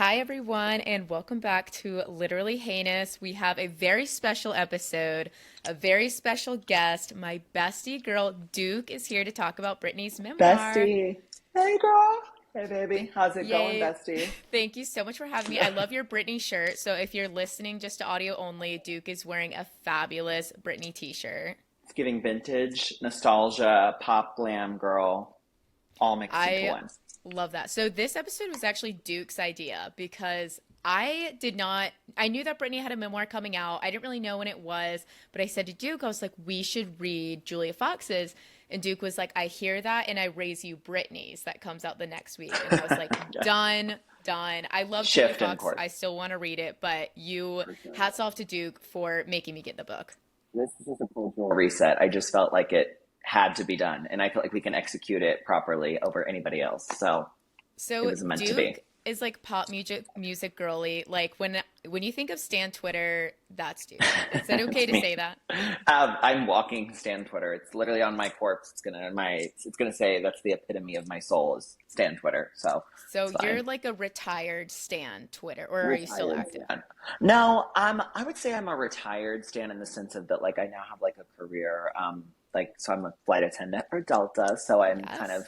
Hi, everyone, and welcome back to Literally Heinous. We have a very special episode, a very special guest. My bestie girl, Duke, is here to talk about Brittany's memoir. Bestie. Hey, girl. Hey, Th- baby. How's it going, Yay. bestie? Thank you so much for having me. I love your Brittany shirt. So if you're listening just to audio only, Duke is wearing a fabulous Brittany t-shirt. It's giving vintage, nostalgia, pop glam girl, all mixed into I one. love that. So this episode was actually Duke's idea because I knew that Brittany had a memoir coming out. I didn't really know when it was, but I said to Duke, I was like, we should read Julia Fox's. And Duke was like, I hear that and I raise you Brittany's that comes out the next week. And I was like, Yeah. done, done. I love Julia Shift in Fox. course. I still want to read it, but For sure. hats off to Duke for making me get the book. This is just a cultural reset. I just felt like it had to be done, and I feel like we can execute it properly over anybody else. So it So was meant to Duke be. is like pop music girly. Like when you think of Stan Twitter, that's Duke. Is that okay It's to me. say that? I'm walking Stan Twitter. It's literally on my corpse. It's gonna say that's the epitome of my soul is Stan Twitter. So So it's you're fine. like a retired Stan Twitter, or are you still Retired active? Stan. No, I would say I'm a retired Stan in the sense of that, like I now have like a career. So I'm a flight attendant for Delta, so I'm kind Yes.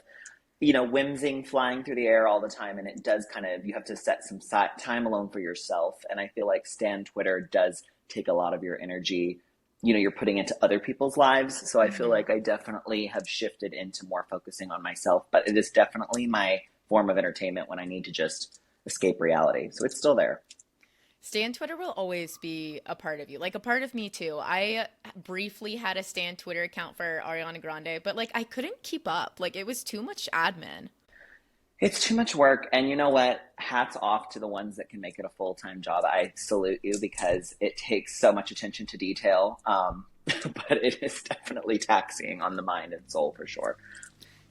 of, whimsing, flying through the air all the time, and it does kind of you have to set some time alone for yourself, and I feel like Stan Twitter does take a lot of your energy. You're putting into other people's lives, so I feel Hmm. like I definitely have shifted into more focusing on myself, but it is definitely my form of entertainment when I need to just escape reality. So it's still there. Stan Twitter will always be a part of you, like a part of me too. I briefly had a Stan Twitter account for Ariana Grande, but like I couldn't keep up. Like it was too much admin. It's too much work. And you know what? Hats off to the ones that can make it a full time job. I salute you because it takes so much attention to detail. But it is definitely taxing on the mind and soul for sure.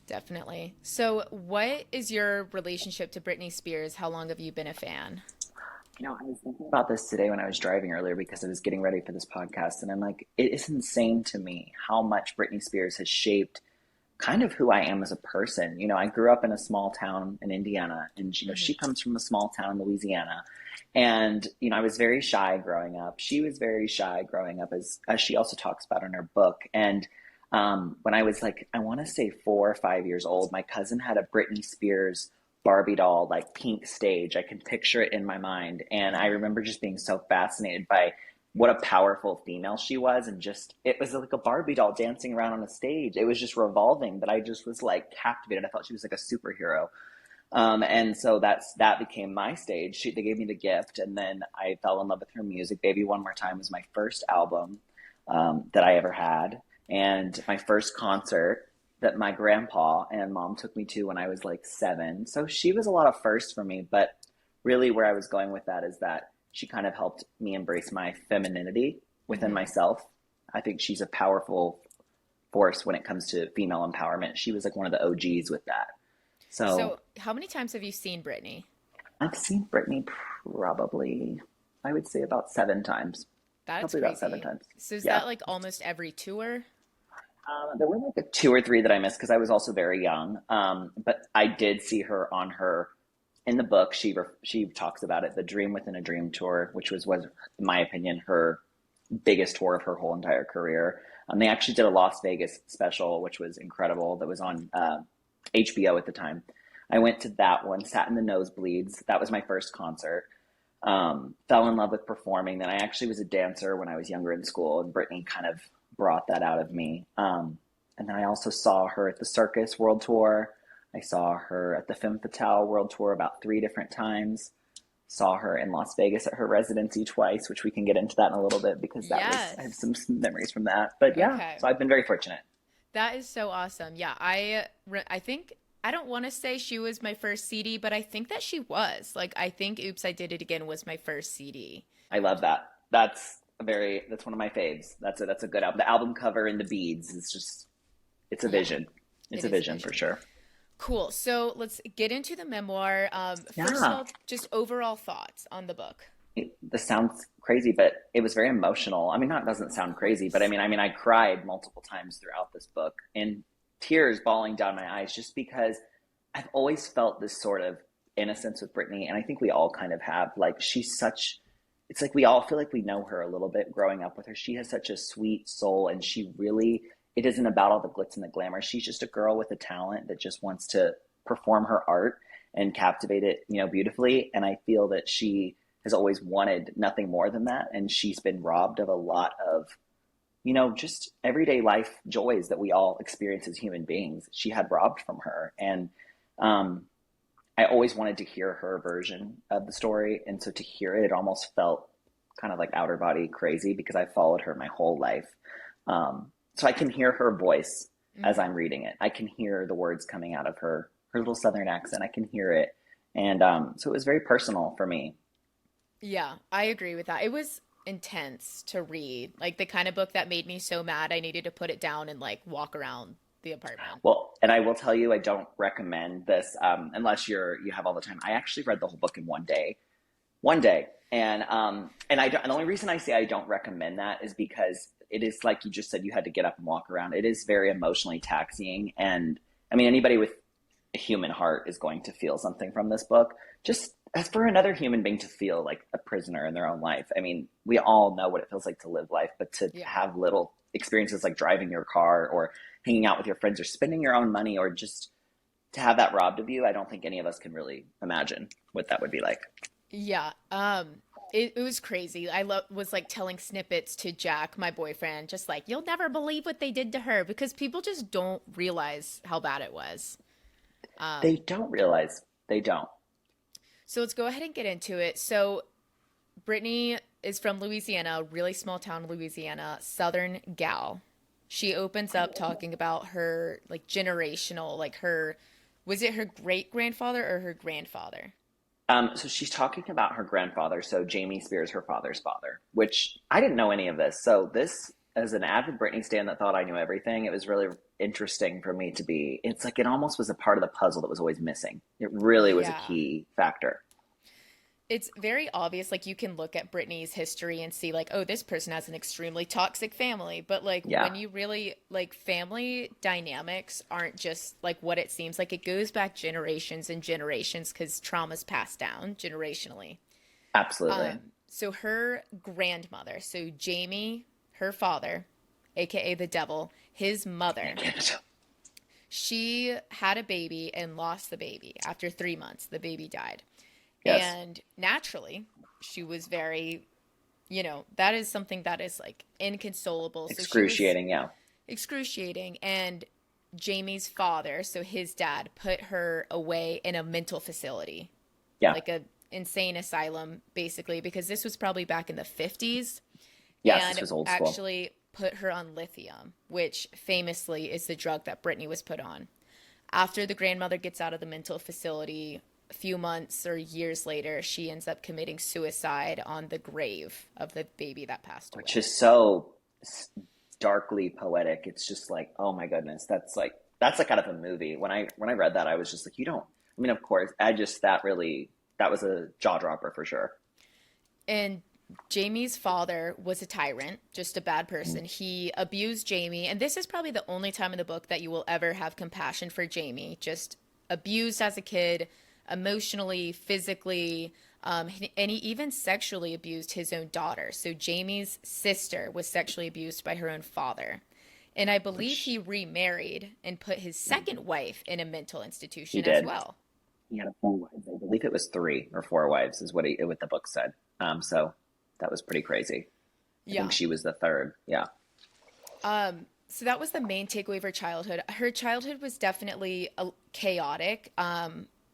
Definitely. So, what is your relationship to Britney Spears? How long have you been a fan? I was thinking about this today when I was driving earlier because I was getting ready for this podcast. And I'm like, it is insane to me how much Britney Spears has shaped kind of who I am as a person. I grew up in a small town in Indiana, and Hmm. she comes from a small town in Louisiana. And I was very shy growing up. She was very shy growing up, as she also talks about in her book. And when I was like, I want to say 4 or 5 years old, my cousin had a Britney Spears Barbie doll, like pink stage. I can picture it in my mind, and I remember just being so fascinated by what a powerful female she was, and just it was like a Barbie doll dancing around on a stage. It was just revolving, but I just was like captivated. I thought she was like a superhero. And so that became my stage. They gave me the gift, and then I fell in love with her music. Baby One More Time was my first album that I ever had, and my first concert that my grandpa and mom took me to when I was like 7. So she was a lot of firsts for me, but really where I was going with that is that she kind of helped me embrace my femininity within Hmm. myself. I think she's a powerful force when it comes to female empowerment. She was like one of the OGs with that. So So, how many times have you seen Britney? I've seen Britney probably, I would say about 7 times. That's Probably about seven crazy. times. So, is Yeah. that like almost every tour? There were like 2 or 3 that I missed because I was also very young. But I did see her on her in the book. She talks about it, the Dream Within a Dream tour, which was in my opinion her biggest tour of her whole entire career. They actually did a Las Vegas special, which was incredible. That was on HBO at the time. I went to that one, sat in the nosebleeds. That was my first concert. Fell in love with performing. Then I actually was a dancer when I was younger in school, and Brittany kind of brought that out of me. And then I also saw her at the Circus World Tour. I saw her at the Femme Fatale World Tour about 3 different times. Saw her in Las Vegas at her residency twice, which we can get into that in a little bit because I have Yes. some memories from that. But yeah, Okay. so I've been very fortunate. That is so awesome. Yeah, I think I don't want to say she was my first CD, but I think that she was. Like I think Oops, I Did It Again was my first CD. I love that. That's one of my faves. That's a good album. The album cover and the beads is just it's a Yeah, vision. It's it a is a vision for vision. sure. Cool. So let's get into the memoir. First of Yeah. all, just overall thoughts on the book. This sounds crazy, but it was very emotional. I mean, not doesn't Of sound crazy, but I course. mean, I mean, I cried multiple times throughout this book, and tears bawling down my eyes, just because I've always felt this sort of innocence with Brittany, and I think we all kind of have. Like, she's such, it's like we all feel like we know her a little bit growing up with her. She has such a sweet soul, and she really, it isn't about all the glitz and the glamour. She's just a girl with a talent that just wants to perform her art and captivate it, beautifully. And I feel that she has always wanted nothing more than that, and she's been robbed of a lot of just everyday life joys that we all experience as human beings. She had robbed from her. And I always wanted to hear her version of the story. And so to hear it, it almost felt kind of like outer body crazy because I followed her my whole life. So I can hear her voice as I'm reading it. I can hear the words coming out of her little Southern accent. I can hear it. And so it was very personal for me. Yeah, I agree with that. It was intense to read, like the kind of book that made me so mad I needed to put it down and like walk around the apartment. Well, and I will tell you, I don't recommend this unless you have all the time. I actually read the whole book in one day, and I don't, and the only reason I say I don't recommend that is because it is like you just said, you had to get up and walk around. It is very emotionally taxing, and I mean anybody with a human heart is going to feel something from this book. Just as for another human being to feel like a prisoner in their own life. I mean, we all know what it feels like to live life, but to Yeah. have little experiences like driving your car or hanging out with your friends or spending your own money or just to have that robbed of you, I don't think any of us can really imagine what that would be like. Yeah. It was crazy. Was like telling snippets to Jack, my boyfriend, just like, you'll never believe what they did to her because people just don't realize how bad it was. They don't realize. They don't. So let's go ahead and get into it. So Brittany is from Louisiana, a really small town, Louisiana, Southern gal. She opens up talking about her like generational, like her, was it her great grandfather or her grandfather? So she's talking about her grandfather, so Jamie Spears, her father's father, which I didn't know any of this. So this, as an avid Britney stan that thought I knew everything, it was really interesting for me to be, it's like it almost was a part of the puzzle that was always missing. It really was a Yeah. key factor. It's very obvious, like you can look at Britney's history and see like, oh, this person has an extremely toxic family. But like Yeah, when you really like family dynamics aren't just like what it seems like. It goes back generations and generations because trauma's passed down generationally. absolutely. So her grandmother, so Jamie, her father, aka the devil, his mother, she had a baby and lost the baby after 3 months. The baby died. Yes, And naturally, she was very, that is something that is like inconsolable. So she was excruciating. Yeah, excruciating. And Jamie's father, so his dad, put her away in a mental facility, yeah, like a insane asylum, basically, because this was probably back in the 50s, yes. This and was old school. actually put her on lithium, which famously is the drug that Brittany was put on. After the grandmother gets out of the mental facility, a few months or years later, she ends up committing suicide on the grave of the baby that passed Which away. is so darkly poetic. It's just like, oh my goodness, that's like out of a movie. When I read that, I was just like, you don't. I mean, of course, I just that was a jaw dropper for sure. And Jamie's father was a tyrant, just a bad person. He abused Jamie, and this is probably the only time in the book that you will ever have compassion for Jamie. Just abused as a kid, emotionally, physically, and he even sexually abused his own daughter. So Jamie's sister was sexually abused by her own father. And I believe Which he remarried and put his second wife in a mental he institution as did. well. He had a four wives. I believe it was three or four wives, is what the book said. So that was pretty crazy. I think Yeah. she was the third. Yeah. So that was the main takeaway of her childhood. Her childhood was definitely chaotic.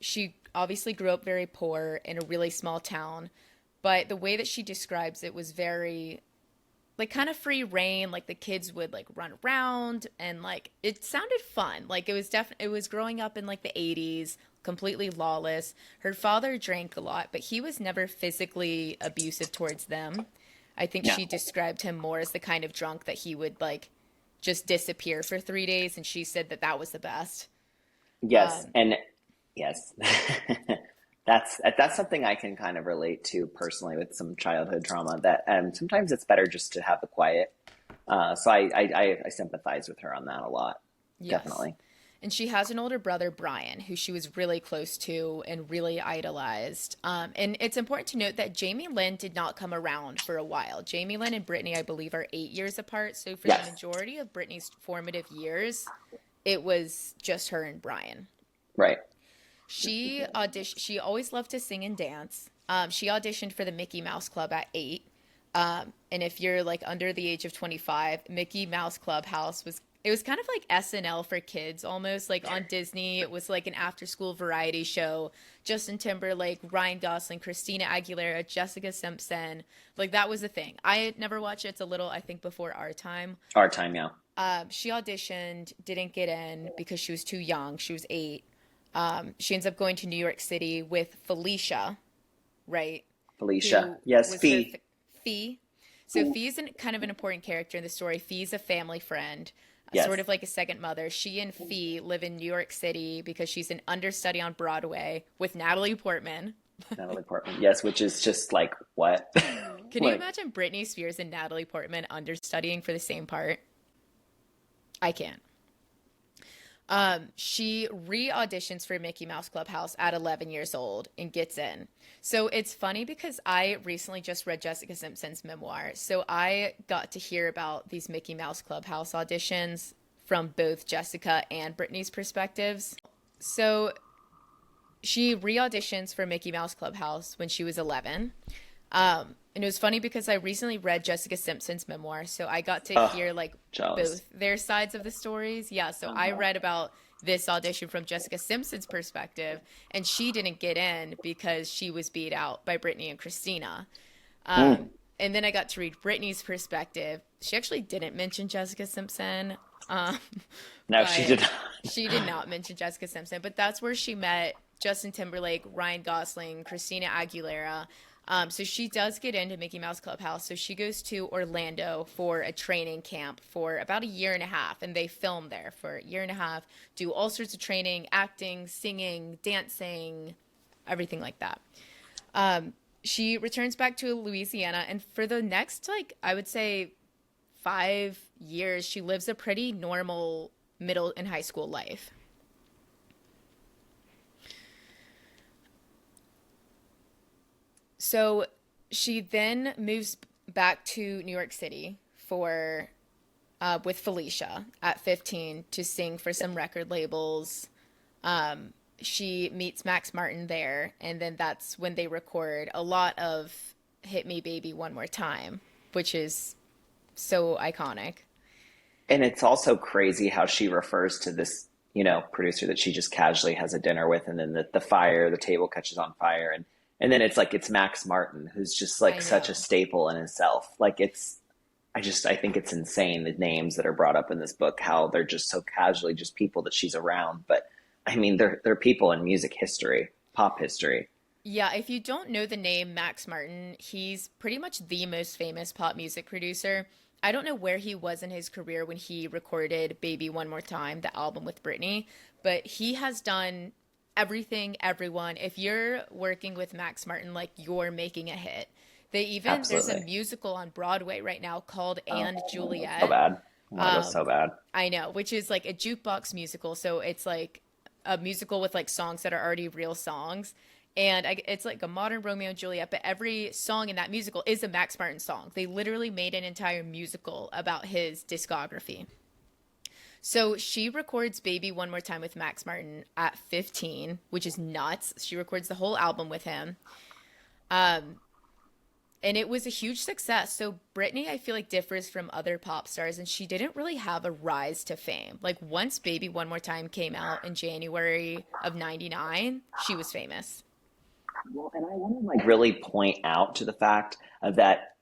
She obviously grew up very poor in a really small town, but the way that she describes it was very like kind of free reign. Like the kids would like run around and like it sounded fun. Like it was growing up in like the 80s, completely lawless. Her father drank a lot, but he was never physically abusive towards them. I think Yeah. she described him more as the kind of drunk that he would like just disappear for 3 days, and she said that that was the best. Yes. And yes. That's something I can kind of relate to personally with some childhood trauma that sometimes it's better just to have the quiet. So I sympathize with her on that a lot. Yes. Definitely. And she has an older brother, Brian, who she was really close to and really idolized. And it's important to note that Jamie Lynn did not come around for a while. Jamie Lynn and Britney, I believe, are 8 years apart. So for the Yes. majority of Britney's formative years, it was just her and Brian. Right. She always loved to sing and dance. She auditioned for the Mickey Mouse Club at 8. And if you're like under the age of 25, Mickey Mouse Clubhouse was it was kind of like SNL for kids almost like on Disney. It was like an after school variety show. Justin Timberlake, Ryan Gosling, Christina Aguilera, Jessica Simpson. Like that was the thing. I had never watched it. It's a little, I think, before our time. Our time, yeah. She auditioned, didn't get in because she was too young. She was 8. She ends up going to New York City with Felicia, right? Felicia. Who Yes, was her Fee. Fee. So Fee's kind of an important character in the story. Fee's a family friend, Yes. sort of like a second mother. She and Fee live in New York City because she's an understudy on Broadway with Natalie Portman. Natalie Portman. Yes, which is just like what? Can you Like, imagine Britney Spears and Natalie Portman understudying for the same part? I can't. She re-auditions for Mickey Mouse Clubhouse at 11 years old and gets in. So it's funny because I recently just read Jessica Simpson's memoir. So I got to hear about these Mickey Mouse Clubhouse auditions from both Jessica and Brittany's perspectives. So she re-auditions for Mickey Mouse Clubhouse when she was 11. And it was funny because I recently read Jessica Simpson's memoir, so I got to oh, hear like jealous. both their sides of the stories. Yeah, so I Uh-huh. read about this audition from Jessica Simpson's perspective, and she didn't get in because she was beat out by Brittany and Christina. Mm. And then I got to read Brittany's perspective. She actually didn't mention Jessica Simpson, um, No, she but did not. she did not mention Jessica Simpson. But that's where she met Justin Timberlake, Ryan Gosling, Christina Aguilera. So she does get into Mickey Mouse Clubhouse. So she goes to Orlando for a training camp for about a year and a half, and they film there for a year and a half, do all sorts of training, acting, singing, dancing, everything like that. She returns back to Louisiana, and for the next, like, I would say 5 years, she lives a pretty normal middle and high school life. So she then moves back to New York City for with Felicia at 15 to sing for some record labels. She meets Max Martin there, and then that's when they record a lot of "Hit Me, Baby, One More Time," which is so iconic. And it's also crazy how she refers to this, producer that she just casually has a dinner with, and then the table catches on fire, and then it's like it's Max Martin, who's just like I such a know. staple in himself. Like I think it's insane the names that are brought up in this book, how they're just so casually just people that she's around. But I mean, they're people in music history, pop history. Yeah, if you don't know the name Max Martin, he's pretty much the most famous pop music producer. I don't know where he was in his career when he recorded Baby One More Time, the album with Britney, but he has done everything, everyone. If you're working with Max Martin, like you're making a hit. There's a Absolutely. musical on Broadway right now called Oh, And so Juliet. bad. Oh, it was Um, so bad. I know, which is like a jukebox musical. So it's like a musical with like songs that are already real songs. And it's like a modern Romeo and Juliet, but every song in that musical is a Max Martin song. They literally made an entire musical about his discography. So she records Baby One More Time with Max Martin at 15, which is nuts. She records the whole album with him. Um, and it was a huge success. So Britney, I feel like differs from other pop stars, and she didn't really have a rise to fame. Like once Baby One More Time came out in January of '99, she was famous. Well, and I want to like really point out to the fact of that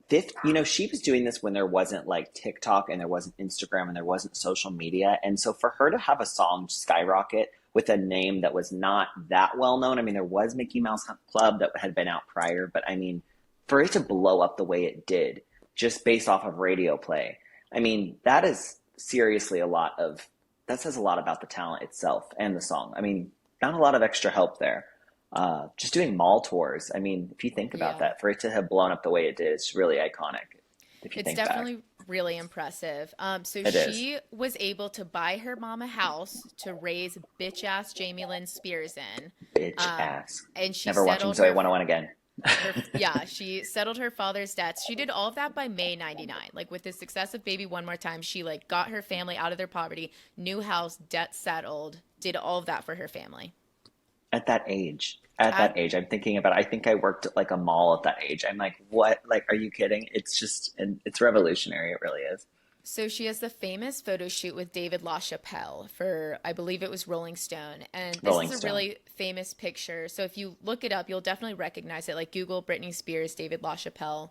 she was doing this when there wasn't like TikTok and there wasn't Instagram and there wasn't social media. And so for her to have a song skyrocket with a name that was not that well known, I mean, there was Mickey Mouse Club that had been out prior, but I mean, for it to blow up the way it did, just based off of radio play, I mean, that says a lot about the talent itself and the song. I mean, not a lot of extra help there. Just doing mall tours. I mean, if you think about Yeah. that, for it to have blown up the way it did, it's really iconic. if you It's think back. definitely really impressive. So It is. she was able to buy her mom a house to raise bitch ass Jamie Lynn Spears in. Bitch Um, ass. and she Never watching settled Zoe 101 again. she settled her father's debts. She did all of that by May 99. Like with the success of Baby One More Time, she like got her family out of their poverty, new house, debt settled, did all of that for her family. At that At age, I'm thinking about, I think I worked at like a mall at that age. I'm like, what? Like, are you kidding? It's just, and it's revolutionary. It really is. So she has the famous photo shoot with David LaChapelle for, I believe it was Rolling Stone. And this is Rolling a Stone. really famous picture. So if you look it up, you'll definitely recognize it. Like Google Britney Spears, David LaChapelle.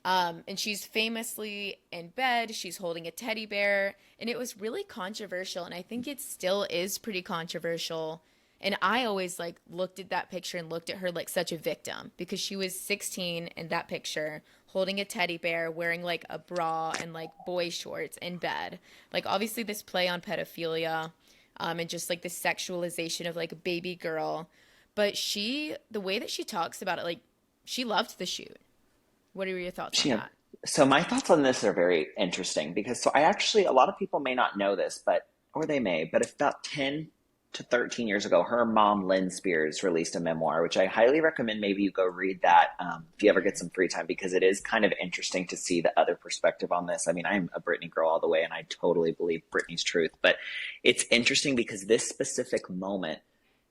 And she's famously in bed. She's holding a teddy bear. And it was really controversial. And I think it still is pretty controversial. And I always like looked at that picture and looked at her like such a victim because she was 16 in that picture, holding a teddy bear, wearing like a bra and like boy shorts in bed. Like obviously this play on pedophilia, and just like the sexualization of like a baby girl. But the way that she talks about it, like she loved the shoot. What are your thoughts on She had, that? so my thoughts on this are very interesting because so I actually, a lot of people may not know this, but, or they may, but about 10 to 13 years ago, her mom, Lynn Spears, released a memoir, which I highly recommend maybe you go read that if you ever get some free time, because it is kind of interesting to see the other perspective on this. I mean, I'm a Britney girl all the way, and I totally believe Britney's truth, but it's interesting because this specific moment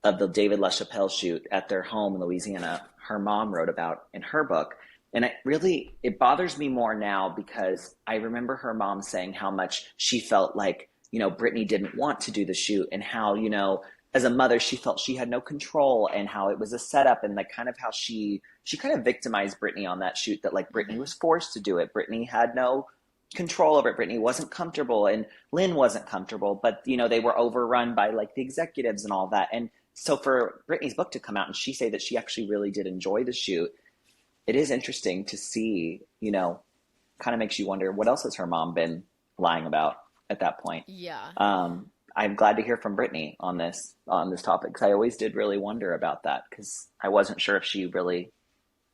of the David LaChapelle shoot at their home in Louisiana, her mom wrote about in her book. And it bothers me more now because I remember her mom saying how much she felt like, Britney didn't want to do the shoot and how, as a mother, she felt she had no control and how it was a setup and like kind of how she kind of victimized Britney on that shoot that like Britney Mm-hmm. was forced to do it. Britney had no control over it. Britney wasn't comfortable and Lynn wasn't comfortable, but they were overrun by like the executives and all that. And so for Britney's book to come out and she say that she actually really did enjoy the shoot, it is interesting to see, kind of makes you wonder what else has her mom been lying about at that point. Yeah. I'm glad to hear from Brittany on this topic because I always did really wonder about that because I wasn't sure if she really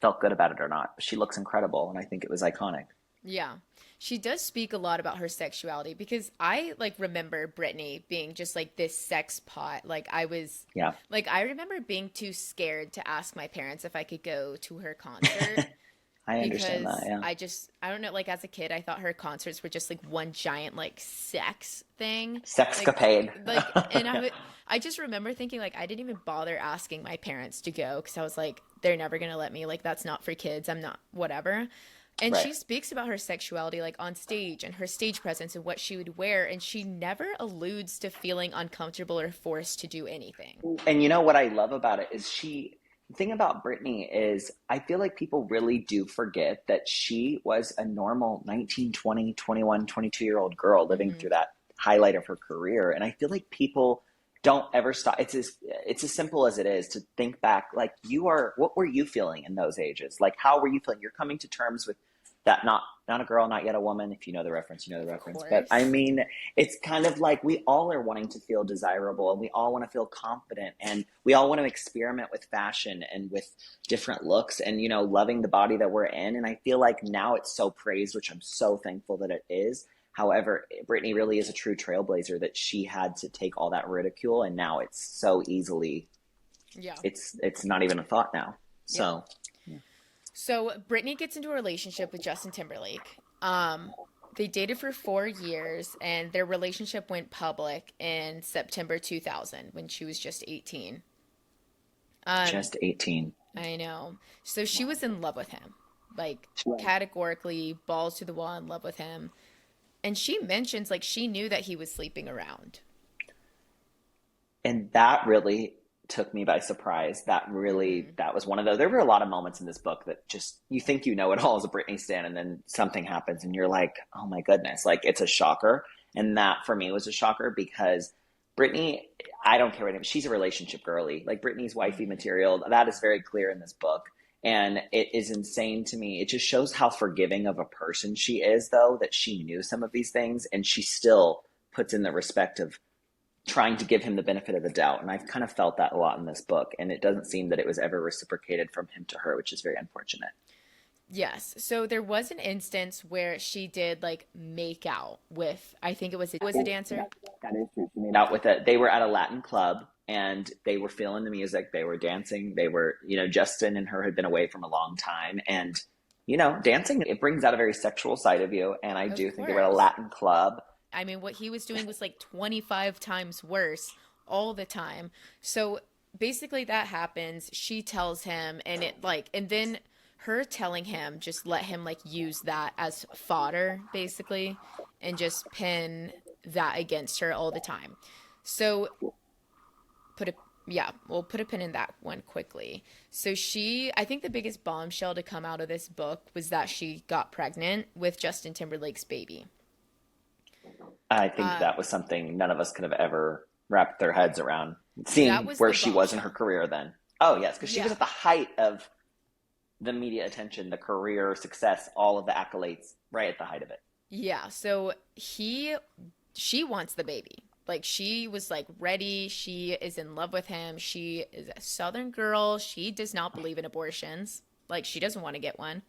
felt good about it or not. But she looks incredible, and I think it was iconic. Yeah. She does speak a lot about her sexuality because I like remember Britney being just like this sex pot. Yeah, I remember being too scared to ask my parents if I could go to her concert I understand that. because Yeah, I don't know, like as a kid, I thought her concerts were just like one giant like sex thing. Like, sexcapade. and I just remember thinking like I didn't even bother asking my parents to go because I was like, they're never gonna let me. Like that's not for kids. I'm not whatever. And Right. she speaks about her sexuality like on stage and her stage presence and what she would wear, and she never alludes to feeling uncomfortable or forced to do anything. And you know what I love about it is the thing about Britney is I feel like people really do forget that she was a normal 19, 20, 21, 22-year-old girl living Hmm. through that highlight of her career. And I feel like people don't ever stop. It's as simple as it is to think back, like what were you feeling in those ages? Like, how were you feeling? You're coming to terms with that, not a girl, not yet a woman. If you know the reference, you know the Of reference. But I course. mean, it's kind of like we all are wanting to feel desirable and we all want to feel confident and we all want to experiment with fashion and with different looks and, loving the body that we're in. And I feel like now it's so praised, which I'm so thankful that it is. However, Britney really is a true trailblazer that she had to take all that ridicule and now it's so easily, Yeah. it's not even a thought now. Yeah. So, So Britney gets into a relationship with Justin Timberlake. They dated for 4 years, and their relationship went public in September 2000 when she was just 18. Um, just 18. I know. So she was in love with him, like Right. categorically balls to the wall in love with him. And she mentions like she knew that he was sleeping around. And that really took me by surprise. Hmm. That was one of those. There were a lot of moments in this book that just you think you know it all as a Britney stan, and then something happens, and you're like, oh my goodness, like it's a shocker. And that for me was a shocker because Britney, I don't care what it is, she's a relationship girly. Like Britney's wifey Hmm. material, that is very clear in this book. And it is insane to me. It just shows how forgiving of a person she is, though, that she knew some of these things and she still puts in the respect of trying to give him the benefit of the doubt. And I've kind of felt that a lot in this book. And it doesn't seem that it was ever reciprocated from him to her, which is very unfortunate. Yes. So there was an instance where she did like make out with, I think it was a dancer. That is true. She made out with it. They were at a Latin club and they were feeling the music. They were dancing. They were, Justin and her had been away from a long time. And, dancing, it brings out a very sexual side of you. And I Of do think they were at a course. Latin club. I mean, what he was doing was like 25 times worse all the time. So basically that happens. She tells him and then her telling him just let him like use that as fodder basically and just pin that against her all the time. So put a yeah, we'll put a pin in that one quickly. So I think the biggest bombshell to come out of this book was that she got pregnant with Justin Timberlake's baby. I think Um, that was something none of us could have ever wrapped their heads around, that seeing was where the she was in her bombshell. career then. Oh, yes, because she was Yeah. at the height of the media attention, the career success, all of the accolades, right at the height of it. Yeah, so she wants the baby. Like she was like ready. She is in love with him. She is a Southern girl. She does not believe in abortions. Like she doesn't want to get one.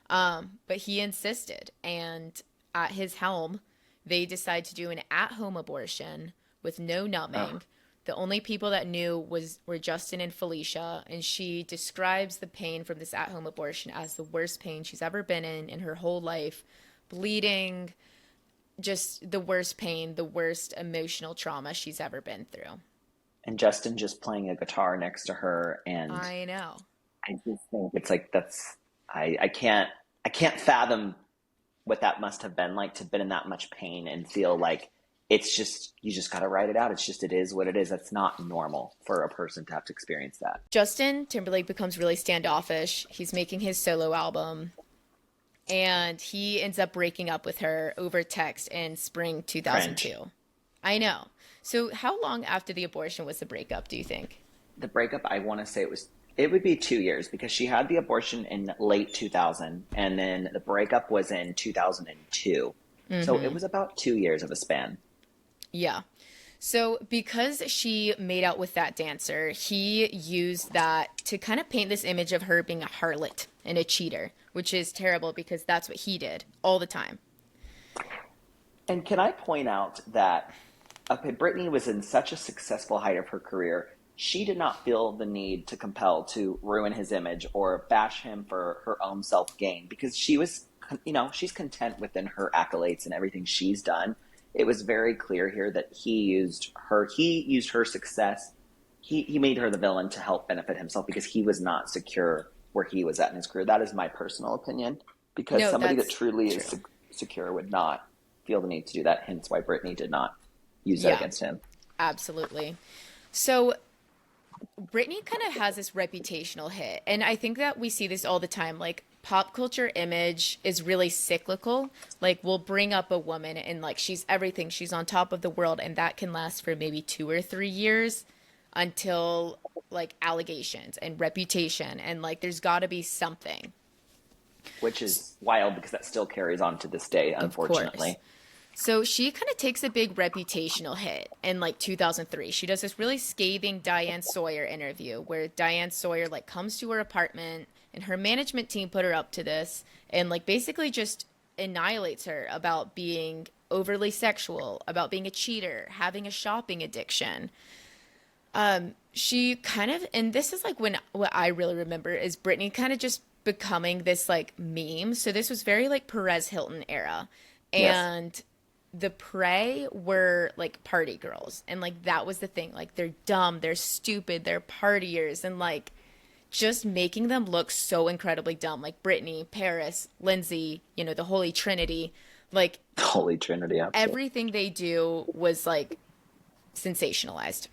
But he insisted, and at his helm, they decide to do an at-home abortion with no Oh, numbing. The only people that knew were Justin and Felicia, and she describes the pain from this at-home abortion as the worst pain she's ever been in her whole life, bleeding, just the worst pain, the worst emotional trauma she's ever been through. and Justin just playing a guitar next to her, and I know. I just think it's like I can't fathom what that must have been like to have been in that much pain and feel like it's just you just got to write it out. It's just it is what it is. That's not normal for a person to have to experience that. Justin Timberlake becomes really standoffish. He's making his solo album, and he ends up breaking up with her over text in spring Cringe. 2002. I know. So, how long after the abortion was the breakup, do you think? The breakup, I want to say it would be 2 years because she had the abortion in late 2000 and then the breakup was in 2002. So it Mm-hmm. was about 2 years of a span. Yeah. So, because she made out with that dancer, he used that to kind of paint this image of her being a harlot and a cheater, which is terrible because that's what he did all the time. And can I point out that okay, Britney was in such a successful height of her career. She did not feel the need to compel to ruin his image or bash him for her own self gain because she's content within her accolades and everything she's done. It was very clear here that he used her success. He made her the villain to help benefit himself because he was not secure where he was at in his career. That is my personal opinion because No, somebody that that's truly is true. secure would not feel the need to do that. Hence why Britney did not use that Yeah, against him. absolutely. So, Britney kind of has this reputational hit, and I think that we see this all the time. Like pop culture image is really cyclical. Like we'll bring up a woman and like she's everything, she's on top of the world, and that can last for maybe 2 or 3 years until like allegations and reputation, and like there's got to be something. Which is wild because that still carries on to this day, Of course. unfortunately. So she kind of takes a big reputational hit in like 2003. She does this really scathing Diane Sawyer interview where Diane Sawyer like comes to her apartment and her management team put her up to this and like basically just annihilates her about being overly sexual, about being a cheater, having a shopping addiction. She kind of, and this is like when what I really remember is Britney kind of just becoming this like meme. So this was very like Perez Hilton era. Yes. And the prey were like party girls. And like that was the thing. Like they're dumb, they're stupid, they're partiers, and like just making them look so incredibly dumb. Like Britney, Paris, Lindsay, the Holy Trinity. Like Holy Trinity, absolutely. everything they do was like sensationalized.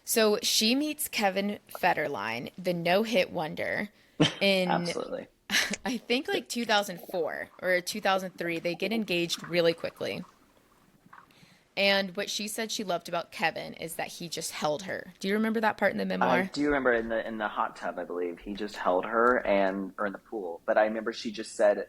So she meets Kevin Federline, the no hit wonder, in Absolutely. I think like 2004 or 2003. They get engaged really quickly. And what she said she loved about Kevin is that he just held her. Do you remember that part in the I memoir? do remember in the hot tub, I believe he just held her and or in the pool. But I remember she just said,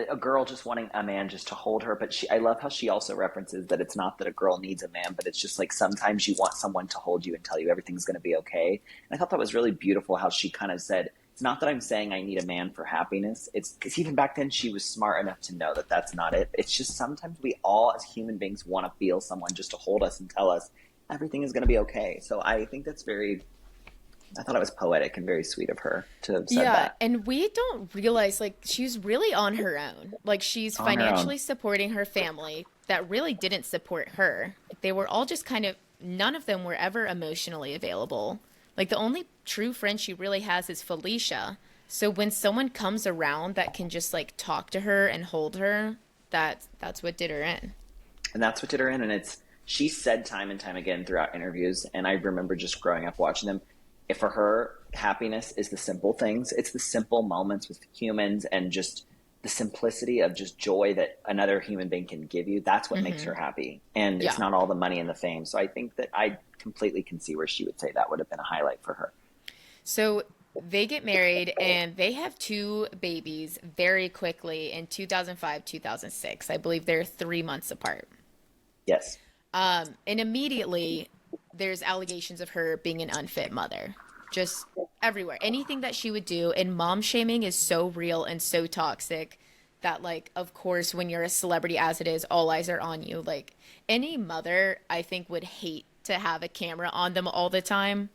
a girl just wanting a man just to hold her. But I love how she also references that it's not that a girl needs a man, but it's just like sometimes you want someone to hold you and tell you everything's going to be okay. And I thought that was really beautiful how she kind of said It's not that I'm saying I need a man for happiness. It's because even back then she was smart enough to know that that's not it. It's just sometimes we all as human beings want to feel someone just to hold us and tell us everything is going to be okay. So I think that's very, I thought it was poetic and very sweet of her to have said Yeah, that and we don't realize like she's really on her own. Like she's on her own. financially supporting her family that really didn't support her. They were all just kind of none of them were ever emotionally available. Like the only true friend she really has is Felicia. So when someone comes around that can just like talk to her and hold her, that's what did her in. And that's what did her in. And it's, she said time and time again throughout interviews, and I remember just growing up watching them, if for her, happiness is the simple things. It's the simple moments with humans and just the simplicity of just joy that another human being can give you. That's what makes Hmm. her happy. And it's Yeah. not all the money and the fame. So I think that I completely can see where she would say that would have been a highlight for her. So they get married and they have two babies very quickly in 2005, 2006. I believe they're 3 months apart. Yes. And immediately there's allegations of her being an unfit mother. Just everywhere. Anything that she would do. And mom shaming is so real and so toxic that, like, of course, when you're a celebrity as it is, all eyes are on you. Like, any mother, I think, would hate to have a camera on them all the time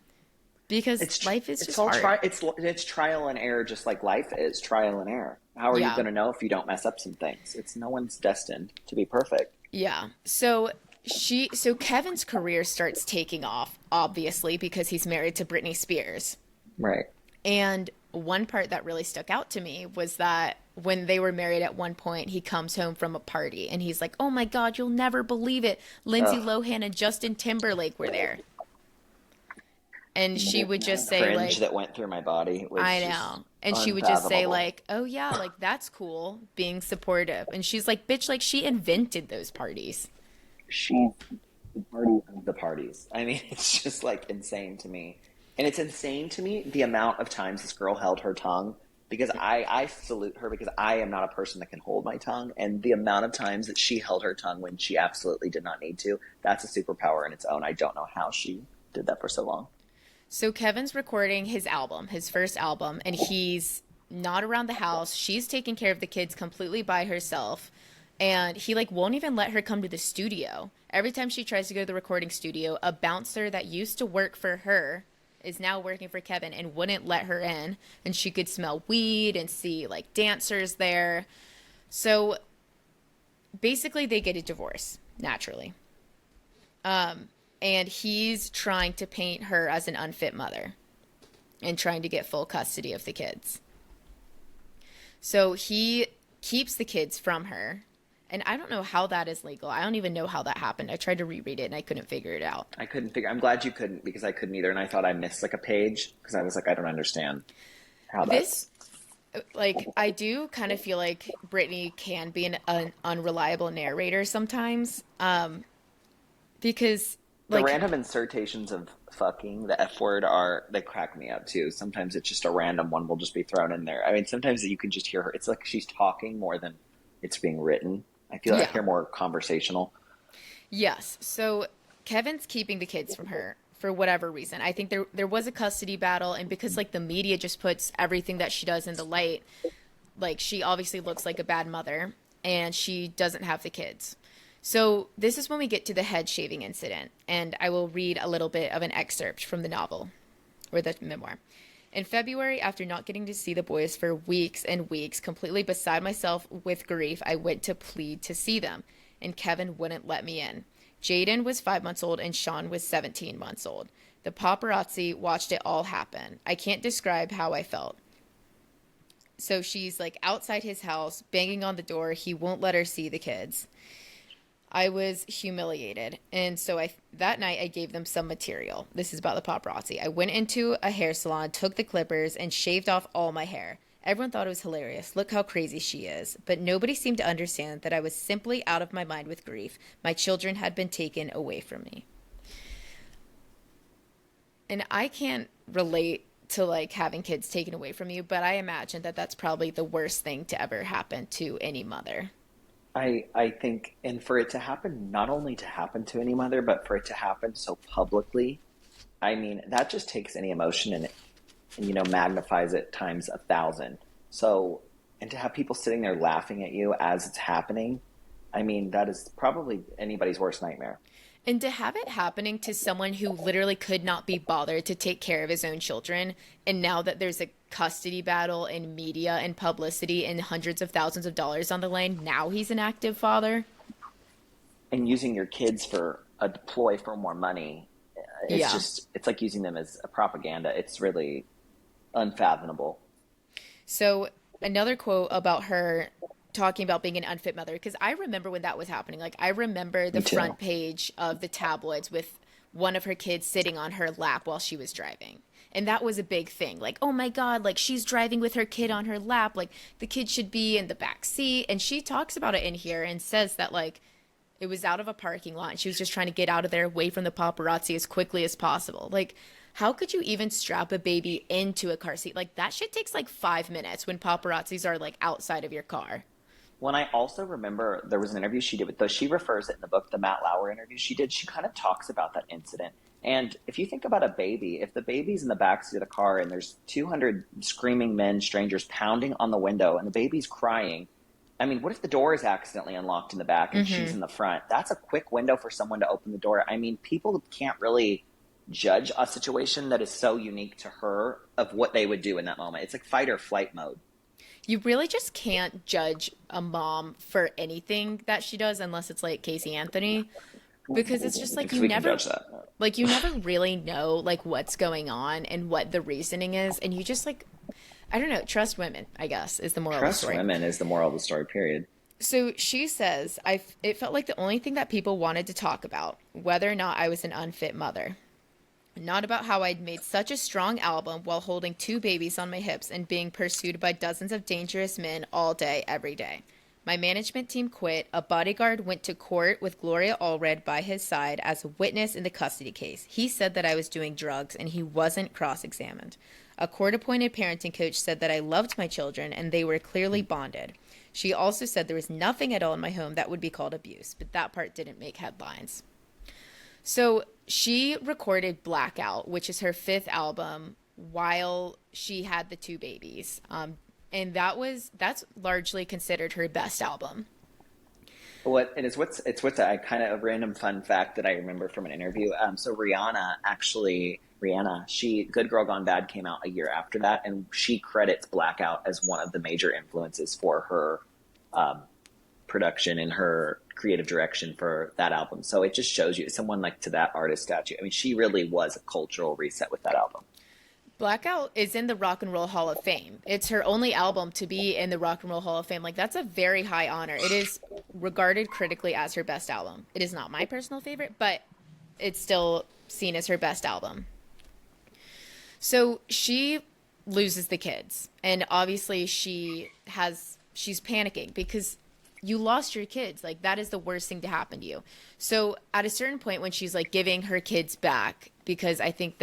because life is It's just all hard. it's trial and error, just like life is trial and error. How are you Yeah. going to know if you don't mess up some things? It's no one's destined to be perfect. Yeah. So Kevin's career starts taking off, obviously, because he's married to Britney Spears. Right. And one part that really stuck out to me was that when they were married at one point, he comes home from a party and he's like, "Oh my God, you'll never believe it. Lindsay Ugh. Lohan and Justin Timberlake were there." And she would just The say cringe like, that went through my body was "I just know." And she would just say unfathomable. like, "Oh yeah, like that's cool, being supportive." And she's like, "Bitch, like she invented those parties." She's the party of the parties. I mean, it's just like insane to me. And it's insane to me the amount of times this girl held her tongue because I salute her because I am not a person that can hold my tongue. And the amount of times that she held her tongue when she absolutely did not need to, that's a superpower in its own. I don't know how she did that for so long. So Kevin's recording his album, his first album, and he's not around the house. She's taking care of the kids completely by herself. And he like won't even let her come to the studio. Every time she tries to go to the recording studio, a bouncer that used to work for her is now working for Kevin and wouldn't let her in. And she could smell weed and see like dancers there. So basically they get a divorce naturally. And he's trying to paint her as an unfit mother and trying to get full custody of the kids. So he keeps the kids from her. And I don't know how that is legal. I don't even know how that happened. I tried to reread it and I couldn't figure it out. I couldn't figure. I'm glad you couldn't because I couldn't either, and I thought I missed like a page because I was like, I don't understand how This, that's. like, I do kind of feel like Brittany can be an unreliable narrator sometimes. Because, The like, random insertions of fucking the F word are they crack me up too. Sometimes it's just a random one will just be thrown in there. I mean, sometimes you can just hear her. It's like she's talking more than it's being written. I feel like I yeah. hear more conversational. Yes. So Kevin's keeping the kids from her for whatever reason. I think there was a custody battle and because like the media just puts everything that she does in the light, like she obviously looks like a bad mother and she doesn't have the kids. So this is when we get to the head shaving incident and I will read a little bit of an excerpt from the novel or the memoir. In February, after not getting to see the boys for weeks and weeks, completely beside myself with grief, I went to plead to see them, and Kevin wouldn't let me in. Jaden was 5 months old and Sean was 17 months old. The paparazzi watched it all happen. I can't describe how I felt. So she's like outside his house, banging on the door. He won't let her see the kids. I was humiliated. And so I that night I gave them some material. This is about the paparazzi. I went into a hair salon, took the clippers, and shaved off all my hair. Everyone thought it was hilarious. Look how crazy she is. But nobody seemed to understand that I was simply out of my mind with grief. My children had been taken away from me. And I can't relate to like having kids taken away from you, but I imagine that that's probably the worst thing to ever happen to any mother. I think, and for it to happen, not only to happen to any mother, but for it to happen so publicly, I mean, that just takes any emotion in it magnifies it times 1,000. So, and to have people sitting there laughing at you as it's happening, I mean, that is probably anybody's worst nightmare. And to have it happening to someone who literally could not be bothered to take care of his own children, and now that there's a custody battle and media and publicity and hundreds of thousands of dollars on the line, now he's an active father. And using your kids for a deploy for more money, Yeah. it's like using them as a propaganda. It's really unfathomable. So another quote about her talking about being an unfit mother, because I remember when that was happening. Like I remember the Me too. front page of the tabloids with one of her kids sitting on her lap while she was driving. And that was a big thing. Like, oh my God, like she's driving with her kid on her lap. Like the kid should be in the back seat. And she talks about it in here and says that like it was out of a parking lot and she was just trying to get out of there away from the paparazzi as quickly as possible. Like, how could you even strap a baby into a car seat? Like, that shit takes like 5 minutes when paparazzis are like outside of your car. When I also remember there was an interview she did with, though she refers it in the book, the Matt Lauer interview she did, she kind of talks about that incident. And if you think about a baby, if the baby's in the backseat of the car and there's 200 screaming men, strangers pounding on the window and the baby's crying, I mean, what if the door is accidentally unlocked in the back and she's Mm-hmm. in the front? That's a quick window for someone to open the door. I mean, people can't really judge a situation that is so unique to her of what they would do in that moment. It's like fight or flight mode. You really just can't judge a mom for anything that she does unless it's like Casey Anthony, because it's just like Because we can judge that. you never really know like what's going on and what the reasoning is, and you just like I don't know, trust women, I guess, is the moral of the Trust story. women is the moral of the story, period. So she says, it felt like the only thing that people wanted to talk about, whether or not I was an unfit mother. Not about how I'd made such a strong album while holding two babies on my hips and being pursued by dozens of dangerous men all day, every day. My management team quit. A bodyguard went to court with Gloria Allred by his side as a witness in the custody case. He said that I was doing drugs and he wasn't cross examined. A court appointed parenting coach said that I loved my children and they were clearly bonded. She also said there was nothing at all in my home that would be called abuse, but that part didn't make headlines. So she recorded Blackout, which is her fifth album, while she had the two babies. And that's largely considered her best album. What's a kind of a random fun fact that I remember from an interview. So Rihanna, she Good Girl Gone Bad came out a year after that, and she credits Blackout as one of the major influences for her um, production and her creative direction for that album. So it just shows you someone like to that artist statue. I mean, she really was a cultural reset with that album. Blackout is in the Rock and Roll Hall of Fame. It's her only album to be in the Rock and Roll Hall of Fame. Like, that's a very high honor. It is regarded critically as her best album. It is not my personal favorite, but it's still seen as her best album. So she loses the kids, and obviously she's panicking because you lost your kids. Like that is the worst thing to happen to you. So at a certain point when she's like giving her kids back, because I think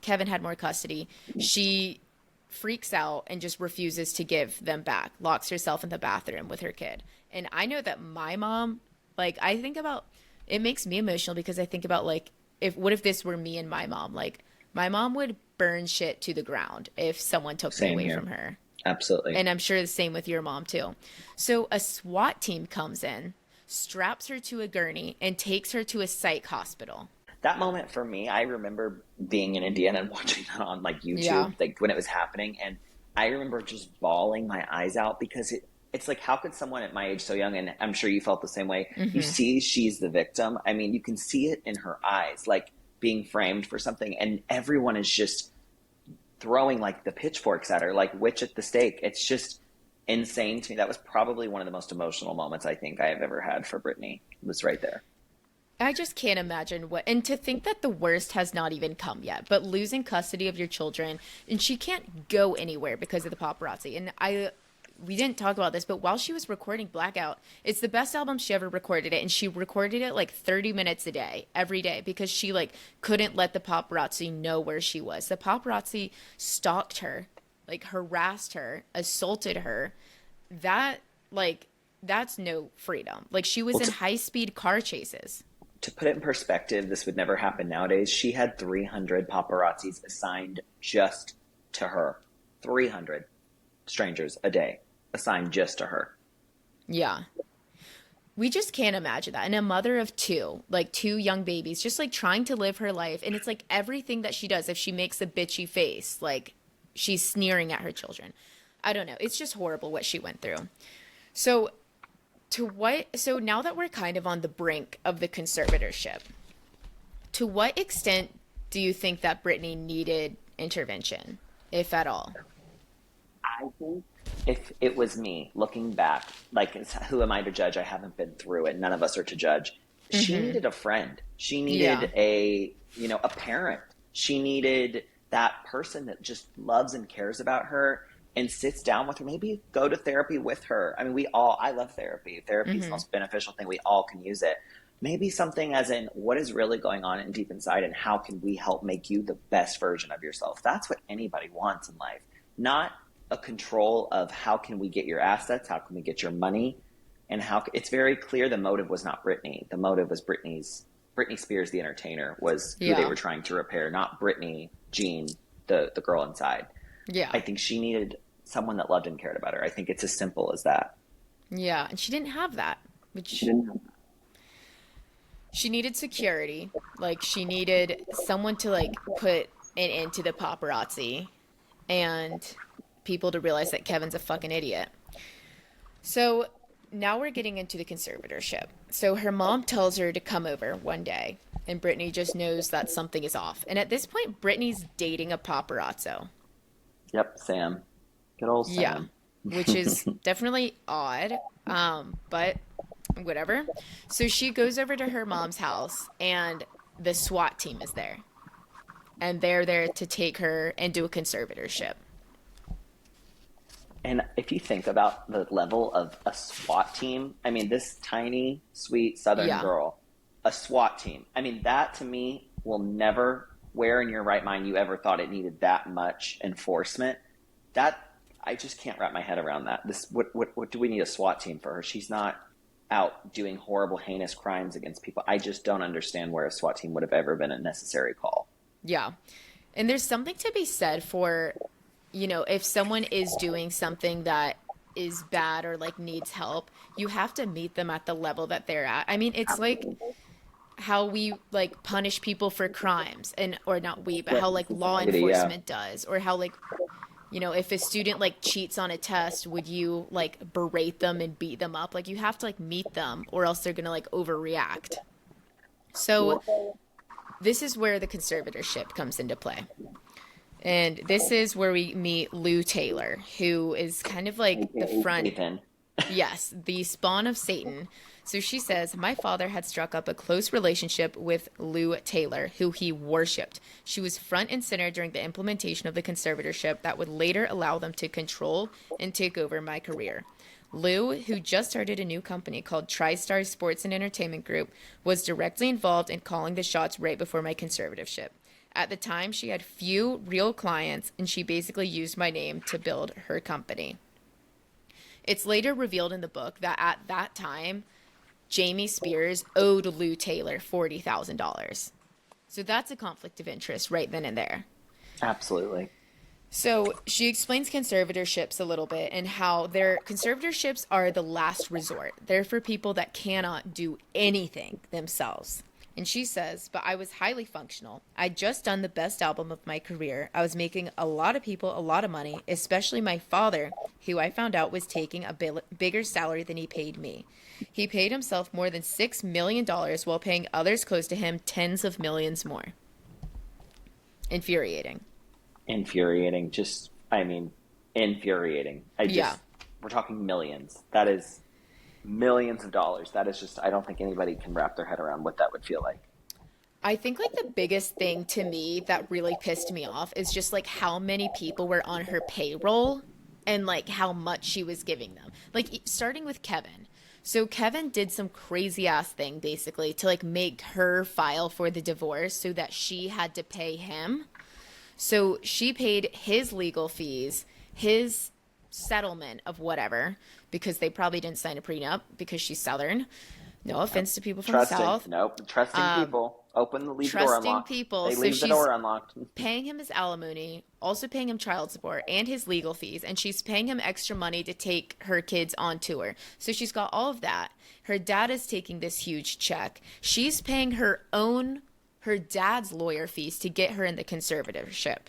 Kevin had more custody, she freaks out and just refuses to give them back, locks herself in the bathroom with her kid. And I know that my mom, like I think about, it makes me emotional because I think about like, if what if this were me and my mom? Like my mom would burn shit to the ground if someone took me Same away here. from her. Absolutely. And I'm sure the same with your mom too. So a SWAT team comes in, straps her to a gurney, and takes her to a psych hospital. That moment for me, I remember being in Indiana and watching that on like Yeah. YouTube, like when it was happening, and I remember just bawling my eyes out because it's like how could someone at my age so young, and I'm sure you felt the same way. You Hmm. see, she's the victim. I mean, you can see it in her eyes, like being framed for something, and everyone is just throwing like the pitchforks at her, like witch at the stake. It's just insane to me. That was probably one of the most emotional moments I think I have ever had for Britney. Was right there. I just can't imagine and to think that the worst has not even come yet, but losing custody of your children, and she can't go anywhere because of the paparazzi. And we didn't talk about this, but while she was recording Blackout, it's the best album she ever recorded it, and she recorded it like 30 minutes a day, every day, because she like couldn't let the paparazzi know where she was. The paparazzi stalked her, like harassed her, assaulted her. That like that's no freedom. Like she was Well, in high-speed car chases. to put it in perspective, this would never happen nowadays. She had 300 paparazzis assigned just to her. 300 strangers a day assigned just to her. Yeah. We just can't imagine that. And a mother of two, like two young babies, just like trying to live her life. And it's like everything that she does, if she makes a bitchy face, like she's sneering at her children. I don't know. It's just horrible what she went through. So, so now that we're kind of on the brink of the conservatorship, to what extent do you think that Britney needed intervention, if at all? I think if it was me looking back, like, who am I to judge? I haven't been through it. None of us are to judge. She Mm-hmm. needed a friend. She Yeah. needed a parent. She needed that person that just loves and cares about her and sits down with her. Maybe go to therapy with her. I mean, I love therapy. Therapy is the Mm-hmm. most beneficial thing. We all can use it. Maybe something as in what is really going on in deep inside and how can we help make you the best version of yourself? That's what anybody wants in life. Not a control of how can we get your assets, how can we get your money, and how it's very clear the motive was not Britney. The motive was Britney Spears, the entertainer, was who they Yeah. were trying to repair, not Britney Jean, the girl inside. Yeah. I think she needed someone that loved and cared about her. I think it's as simple as that. Yeah. And she didn't have that, She which didn't have she needed security. Like she needed someone to like put an end to the paparazzi and people to realize that Kevin's a fucking idiot. So now we're getting into the conservatorship. So her mom tells her to come over one day, and Brittany just knows that something is off. And at this point, Brittany's dating a paparazzo. Yep, Sam. Good old Yeah, Sam. which is definitely odd, but whatever. So she goes over to her mom's house, and the SWAT team is there. And they're there to take her and do a conservatorship. And if you think about the level of a SWAT team, I mean, this tiny, sweet Southern Yeah. girl, a SWAT team. I mean, that to me will never, where in your right mind you ever thought it needed that much enforcement. That, I just can't wrap my head around that. What do we need a SWAT team for her? She's not out doing horrible, heinous crimes against people. I just don't understand where a SWAT team would have ever been a necessary call. Yeah. And there's something to be said for, if someone is doing something that is bad or like needs help, you have to meet them at the level that they're at. I mean, it's like how we like punish people for crimes and or not we, but how like law Society, yeah. enforcement does or how like, if a student like cheats on a test, would you like berate them and beat them up? Like you have to like meet them or else they're going to like overreact. So this is where the conservatorship comes into play. And this is where we meet Lou Taylor, who is kind of like the front, Ethan. yes, the spawn of Satan. So she says, my father had struck up a close relationship with Lou Taylor, who he worshipped. She was front and center during the implementation of the conservatorship that would later allow them to control and take over my career. Lou, who just started a new company called TriStar Sports and Entertainment Group, was directly involved in calling the shots right before my conservatorship. At the time, she had few real clients, and she basically used my name to build her company. It's later revealed in the book that at that time, Jamie Spears owed Lou Taylor $40,000. So that's a conflict of interest right then and there. Absolutely. So she explains conservatorships a little bit and how their conservatorships are the last resort. They're for people that cannot do anything themselves. And she says, but I was highly functional. I'd just done the best album of my career. I was making a lot of people a lot of money, especially my father, who I found out was taking a bigger salary than he paid me. He paid himself more than $6 million while paying others close to him tens of millions more. Infuriating. Infuriating. Just, I mean, infuriating. Yeah. We're talking millions. That is millions of dollars. That is just, I don't think anybody can wrap their head around what that would feel like. I think like the biggest thing to me that really pissed me off is just like how many people were on her payroll and like how much she was giving them. Like starting with Kevin. So Kevin did some crazy ass thing basically to like make her file for the divorce so that she had to pay him. So she paid his legal fees, his settlement of whatever, because they probably didn't sign a prenup because she's Southern. No offense to people from the Trusting. South. Nope. Trusting people. Leave the door trusting unlocked. people. They So leave the she's door unlocked. paying him his alimony, also paying him child support and his legal fees, and she's paying him extra money to take her kids on tour. So she's got all of that. Her dad is taking this huge check. She's paying her dad's lawyer fees to get her in the conservatorship.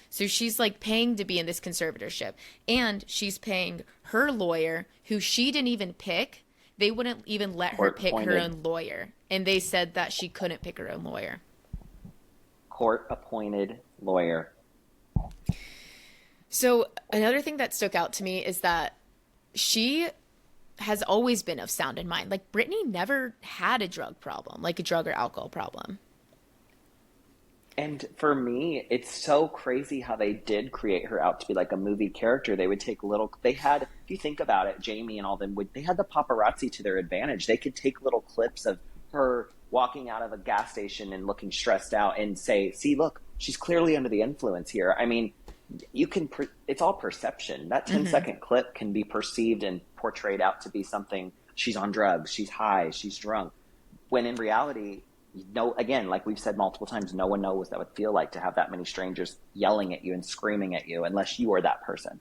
So she's like paying to be in this conservatorship. And she's paying her lawyer, who she didn't even pick. They wouldn't even let her Court pick her appointed. own lawyer. And they said that she couldn't pick her own lawyer. Court appointed lawyer. So another thing that stuck out to me is that she has always been of sound in mind. Like Britney never had a drug problem, like a drug or alcohol problem. And for me, it's so crazy how they did create her out to be like a movie character. They would take they had, if you think about it, Jamie and all them, they had the paparazzi to their advantage. They could take little clips of her walking out of a gas station and looking stressed out and say, see, look, she's clearly under the influence here. I mean, it's all perception. That 10-second clip can be perceived and portrayed out to be something. She's on drugs, she's high, she's drunk. When in reality, no, again, like we've said multiple times, no one knows what that would feel like to have that many strangers yelling at you and screaming at you unless you are that person.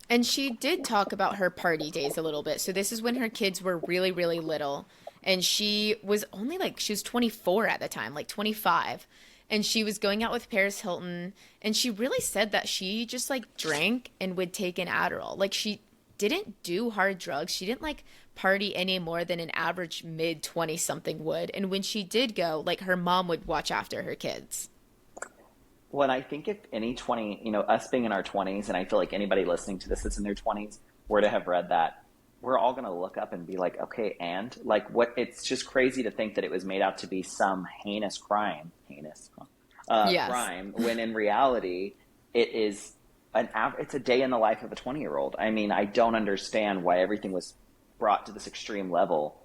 And she did talk about her party days a little bit. So this is when her kids were really, really little. And she was only like, she was 24 at the time, like 25. And she was going out with Paris Hilton. And she really said that she just like drank and would take an Adderall. Like she didn't do hard drugs. She didn't like party any more than an average mid 20 something would. And when she did go, like her mom would watch after her kids. Well, and I think if any 20, us being in our 20s, and I feel like anybody listening to this that's in their 20s were to have read that, we're all going to look up and be like, okay, and like what, it's just crazy to think that it was made out to be some heinous crime, Yes. crime, when in reality, it is it's a day in the life of a 20-year-old. I mean, I don't understand why everything was brought to this extreme level.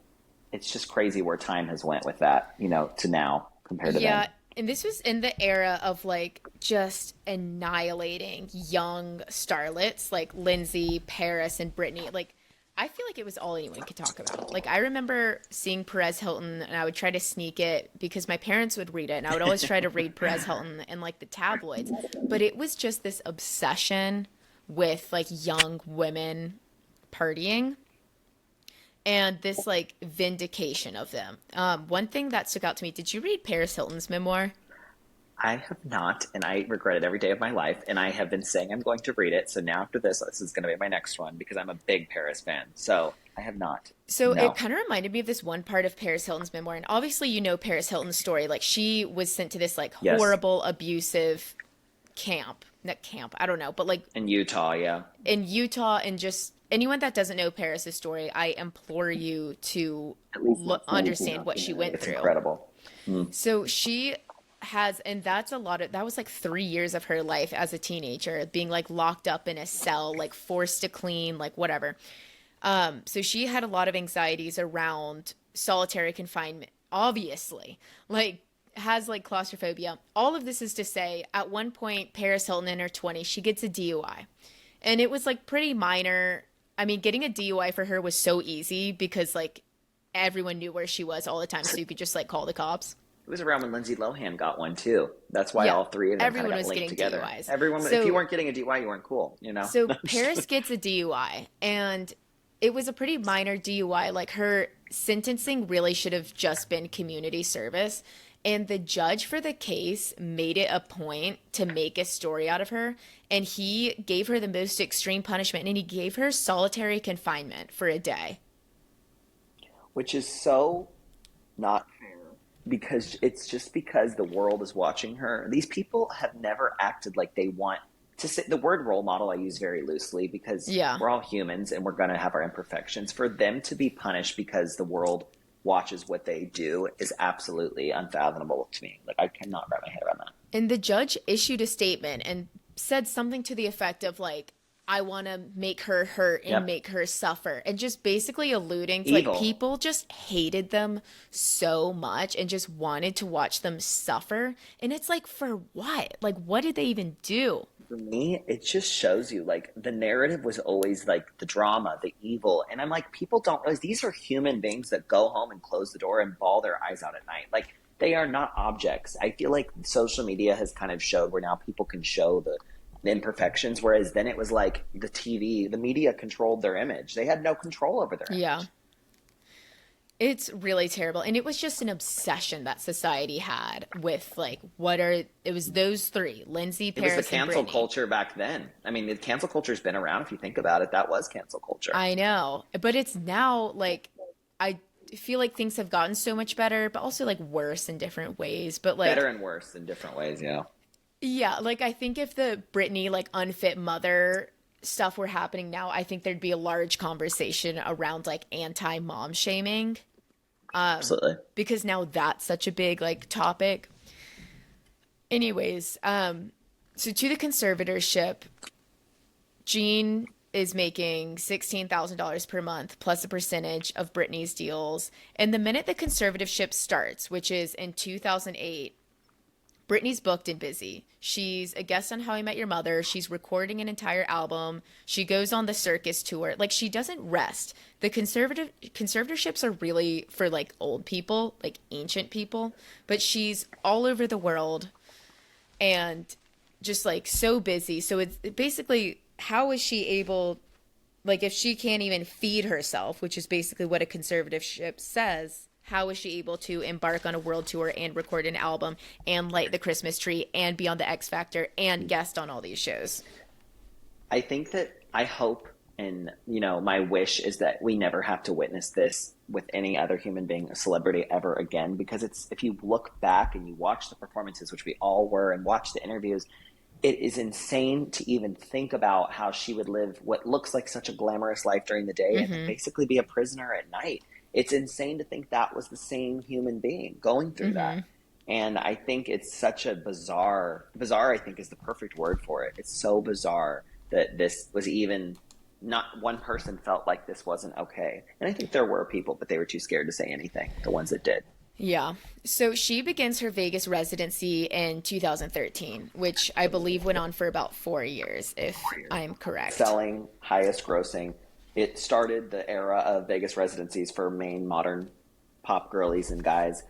It's just crazy where time has went with that, to now compared to Yeah. then. And this was in the era of like just annihilating young starlets like Lindsay, Paris, and Britney. Like, I feel like it was all anyone could talk about. Like, I remember seeing Perez Hilton and I would try to sneak it because my parents would read it. And I would always try to read Perez Hilton in like the tabloids. But it was just this obsession with like young women partying and this like vindication of them. One thing that stuck out to me, did you read Paris Hilton's memoir? I have not, and I regret it every day of my life. And I have been saying I'm going to read it. So now after this is going to be my next one because I'm a big Paris fan. So I have not. So No. it kind of reminded me of this one part of Paris Hilton's memoir. And obviously, you know Paris Hilton's story. Like, she was sent to this like Yes. horrible, abusive camp. Not camp, I don't know, but like In Utah, yeah. in Utah. And just anyone that doesn't know Paris's story, I implore you to At least understand what she went it's through. incredible. So she has, and that's a lot of, that was like 3 years of her life as a teenager, being like locked up in a cell, like forced to clean, like whatever. So she had a lot of anxieties around solitary confinement, obviously, like has like claustrophobia. All of this is to say, at one point, Paris Hilton in her 20s, she gets a DUI. And it was like pretty minor. I mean, getting a DUI for her was so easy because like everyone knew where she was all the time. So you could just like call the cops. It was around when Lindsay Lohan got one too. That's why Yeah, all three of them kind everyone of was got linked getting together. DUIs. Everyone, So, if you weren't getting a DUI, you weren't cool. so Paris gets a DUI, and it was a pretty minor DUI. Like her sentencing really should have just been community service. And the judge for the case made it a point to make a story out of her. And he gave her the most extreme punishment, and he gave her solitary confinement for a day. Which is so not fair because it's just because the world is watching her. These people have never acted like they want to say the word role model. I use very loosely because Yeah. we're all humans and we're going to have our imperfections. For them to be punished because the world watches what they do is absolutely unfathomable to me. Like, I cannot wrap my head around that. And the judge issued a statement and said something to the effect of like, I want to make her hurt and Yep. make her suffer. And just basically alluding to Evil. like people just hated them so much and just wanted to watch them suffer. And it's like, for what? Like, what did they even do? For me, it just shows you like the narrative was always like the drama, the evil. And I'm like, people don't realize these are human beings that go home and close the door and bawl their eyes out at night. Like, they are not objects. I feel like social media has kind of showed where now people can show the imperfections, whereas then it was like the TV, the media controlled their image. They had no control over their Yeah. image. It's really terrible. And it was just an obsession that society had with like it was those three, Lindsay, It was the Paris, and cancel Brittany. culture back then. I mean, the cancel culture's been around if you think about it. That was cancel culture. I know. But it's now like I feel like things have gotten so much better, but also like worse in different ways. But like Better and worse in different ways, yeah. yeah, like I think if the Britney like unfit mother stuff were happening now, I think there'd be a large conversation around like anti-mom shaming Absolutely. because now that's such a big like topic. Anyways, so to the conservatorship, Jean is making $16,000 per month plus a percentage of Britney's deals. And the minute the conservatorship starts, which is in 2008, Britney's booked and busy. She's a guest on How I Met Your Mother. She's recording an entire album. She goes on the circus tour. Like she doesn't rest. The conservatorships are really for like old people, like ancient people, but she's all over the world and just like so busy. So it's basically how is she able, like if she can't even feed herself, which is basically what a conservatorship says, how is she able to embark on a world tour and record an album and light the Christmas tree and be on the X Factor and guest on all these shows? I think that I hope and my wish is that we never have to witness this with any other human being, a celebrity ever again, because it's if you look back and you watch the performances, which we all were, and watch the interviews, it is insane to even think about how she would live what looks like such a glamorous life during the day and then Mm-hmm. basically be a prisoner at night. It's insane to think that was the same human being going through Mm-hmm. that. And I think it's such a bizarre, I think is the perfect word for it. It's so bizarre that this was even not one person felt like this wasn't okay. And I think there were people, but they were too scared to say anything, the ones that did. Yeah. So she begins her Vegas residency in 2013, which I believe went on for about 4 years, if I'm correct. Selling, highest grossing. It started the era of Vegas residencies for main modern pop girlies and guys.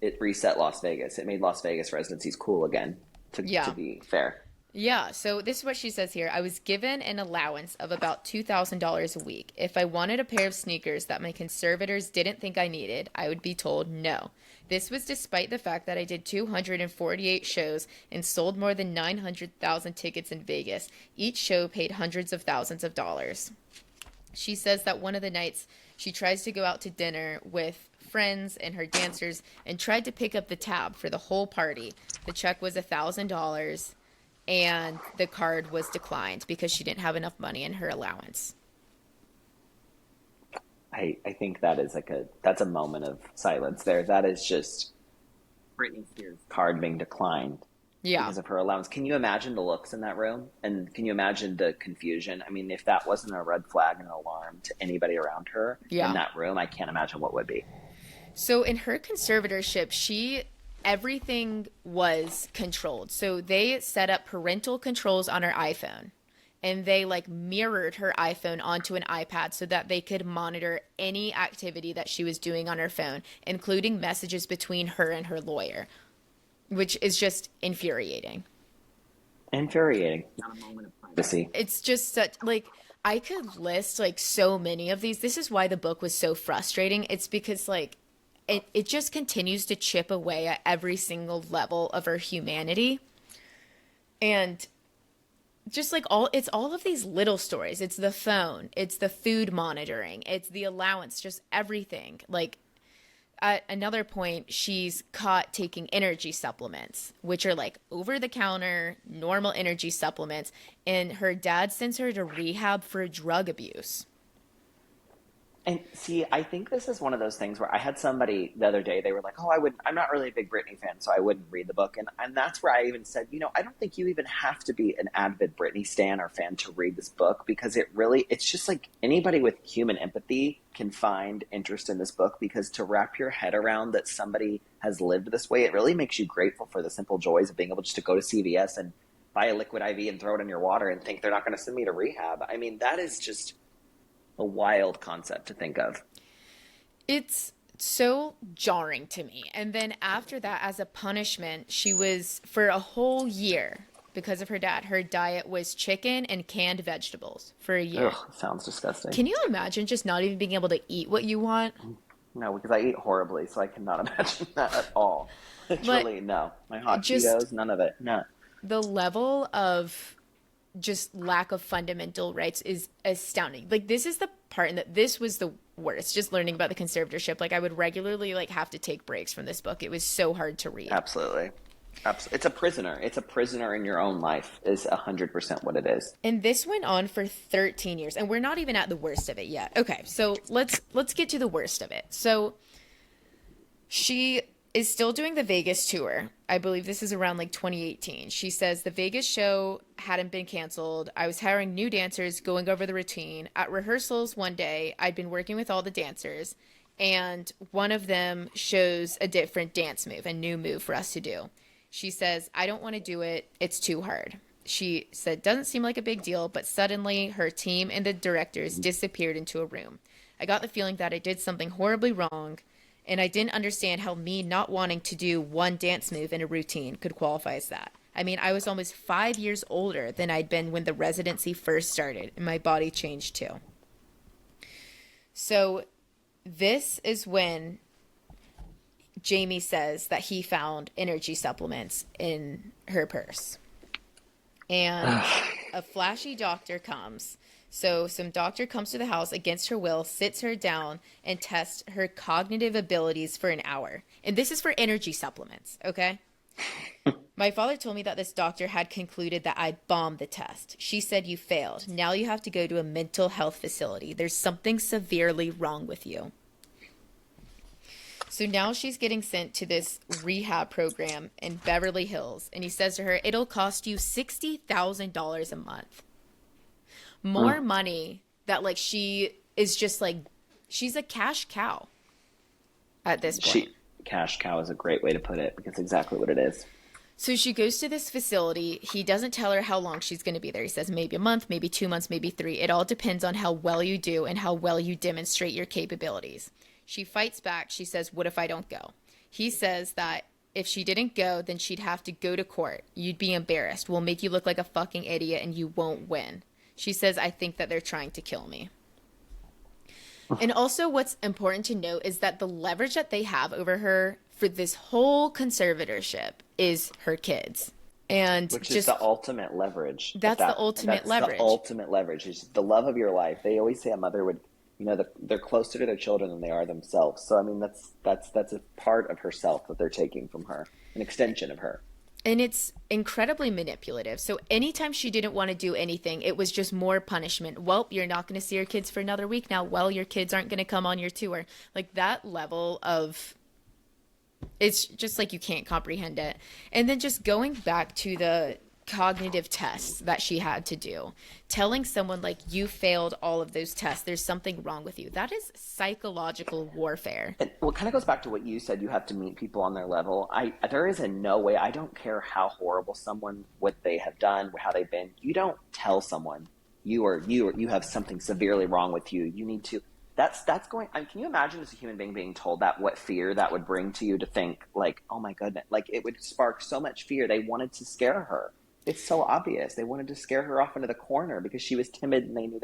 It reset Las Vegas. It made Las Vegas residencies cool again, to Yeah. be fair. Yeah, so this is what she says here. I was given an allowance of about $2,000 a week. If I wanted a pair of sneakers that my conservators didn't think I needed, I would be told no. This was despite the fact that I did 248 shows and sold more than 900,000 tickets in Vegas. Each show paid hundreds of thousands of dollars. She says that one of the nights she tries to go out to dinner with friends and her dancers and tried to pick up the tab for the whole party. The check was $1,000 and the card was declined because she didn't have enough money in her allowance. I think that is that's a moment of silence there. That is just Britney Spears' card being declined Yeah. because of her allowance. Can you imagine the looks in that room? And can you imagine the confusion? I mean, if that wasn't a red flag and an alarm to anybody around her in Yeah. that room, I can't imagine what would be. So in her conservatorship, everything was controlled. So they set up parental controls on her iPhone and they like mirrored her iPhone onto an iPad so that they could monitor any activity that she was doing on her phone, including messages between her and her lawyer, which is just infuriating. Infuriating. Not a moment of privacy. It's just such like I could list like so many of these. This is why the book was so frustrating. It's because like it just continues to chip away at every single level of her humanity. And just like it's all of these little stories. It's the phone, it's the food monitoring, it's the allowance, just everything. Like at another point, she's caught taking energy supplements, which are like over the counter, normal energy supplements, and her dad sends her to rehab for drug abuse. And see, I think this is one of those things where I had somebody the other day, they were like, oh, I'm not really a big Britney fan, so I wouldn't read the book. And that's where I even said, I don't think you even have to be an avid Britney stan or fan to read this book because it's just like anybody with human empathy can find interest in this book because to wrap your head around that somebody has lived this way, it really makes you grateful for the simple joys of being able just to go to CVS and buy a liquid IV and throw it in your water and think they're not going to send me to rehab. I mean, that is just a wild concept to think of. It's so jarring to me. And then after that, as a punishment, she was, for a whole year, because of her dad, her diet was chicken and canned vegetables for a year. Ugh, sounds disgusting. Can you imagine just not even being able to eat what you want? No, because I eat horribly, so I cannot imagine that at all. But Literally, no. My hot just Cheetos, none of it. No. the level of just lack of fundamental rights is astounding. Like, this is the part, and that this was the worst, just learning about the conservatorship. Like, I would regularly like have to take breaks from this book. It was so hard to read. Absolutely. Absolutely. It's a prisoner. It's a prisoner in your own life is 100% what it is. And this went on for 13 years, and we're not even at the worst of it yet. Okay, so let's get to the worst of it. So she is still doing the Vegas tour. I believe this is around like 2018. She says the Vegas show hadn't been canceled. I was hiring new dancers, going over the routine. At rehearsals one day, I'd been working with all the dancers, and one of them shows a different dance move, a new move for us to do. She says, I don't want to do it. It's too hard. She said, doesn't seem like a big deal, but suddenly her team and the directors disappeared into a room. I got the feeling that I did something horribly wrong, and I didn't understand how me not wanting to do one dance move in a routine could qualify as that. I mean, I was almost 5 years older than I'd been when the residency first started, and my body changed too. So this is when Jamie says that he found energy supplements in her purse. And a flashy doctor comes. So some doctor comes to the house against her will, sits her down, and tests her cognitive abilities for an hour. And this is for energy supplements, okay? My father told me that this doctor had concluded that I'd bombed the test. She said, you failed. Now you have to go to a mental health facility. There's something severely wrong with you. So now she's getting sent to this rehab program in Beverly Hills. And he says to her, it'll cost you $60,000 a month. More money that, like, she is just like, she's a cash cow at this point. Cash cow is a great way to put it because exactly what it is. So she goes to this facility. He doesn't tell her how long she's going to be there. He says maybe a month, maybe 2 months, maybe 3. It all depends on how well you do and how well you demonstrate your capabilities. She fights back. She says, what if I don't go? He says that if she didn't go, then she'd have to go to court. You'd be embarrassed. We'll make you look like a fucking idiot and you won't win. She says, I think that they're trying to kill me. And also what's important to note is that the leverage that they have over her for this whole conservatorship is her kids. And which just, is the ultimate leverage. That's the ultimate leverage. The ultimate leverage is the love of your life. They always say a mother would, they're closer to their children than they are themselves. So I mean, that's a part of herself that they're taking from her, an extension of her. And it's incredibly manipulative. So anytime she didn't want to do anything, it was just more punishment. Well, you're not going to see your kids for another week now. Well, your kids aren't going to come on your tour. Like, that level of, it's just like you can't comprehend it. And then just going back to the cognitive tests that she had to do, telling someone like, you failed all of those tests, there's something wrong with you. That is psychological warfare. And well, it kind of goes back to what you said. You have to meet people on their level. There is in no way, I don't care how horrible someone, what they have done, how they've been. You don't tell someone you have something severely wrong with you. You need to, that's going, can you imagine as a human being being told that, what fear that would bring to you to think like, oh my goodness, like it would spark so much fear. They wanted to scare her. It's so obvious. They wanted to scare her off into the corner because she was timid and they knew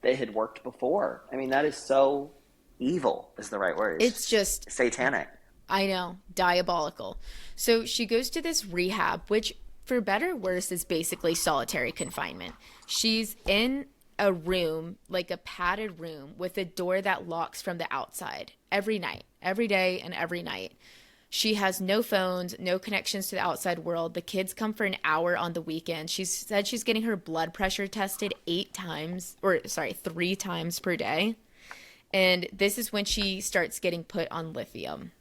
they had worked before. I mean, that is so evil is the right word. It's just satanic. I know, diabolical. So she goes to this rehab, which for better or worse is basically solitary confinement. She's in a room, like a padded room with a door that locks from the outside every night, every day and every night. She has no phones, no connections to the outside world. The kids come for an hour on the weekend. She said she's getting her blood pressure tested 3 times per day. And this is when she starts getting put on lithium.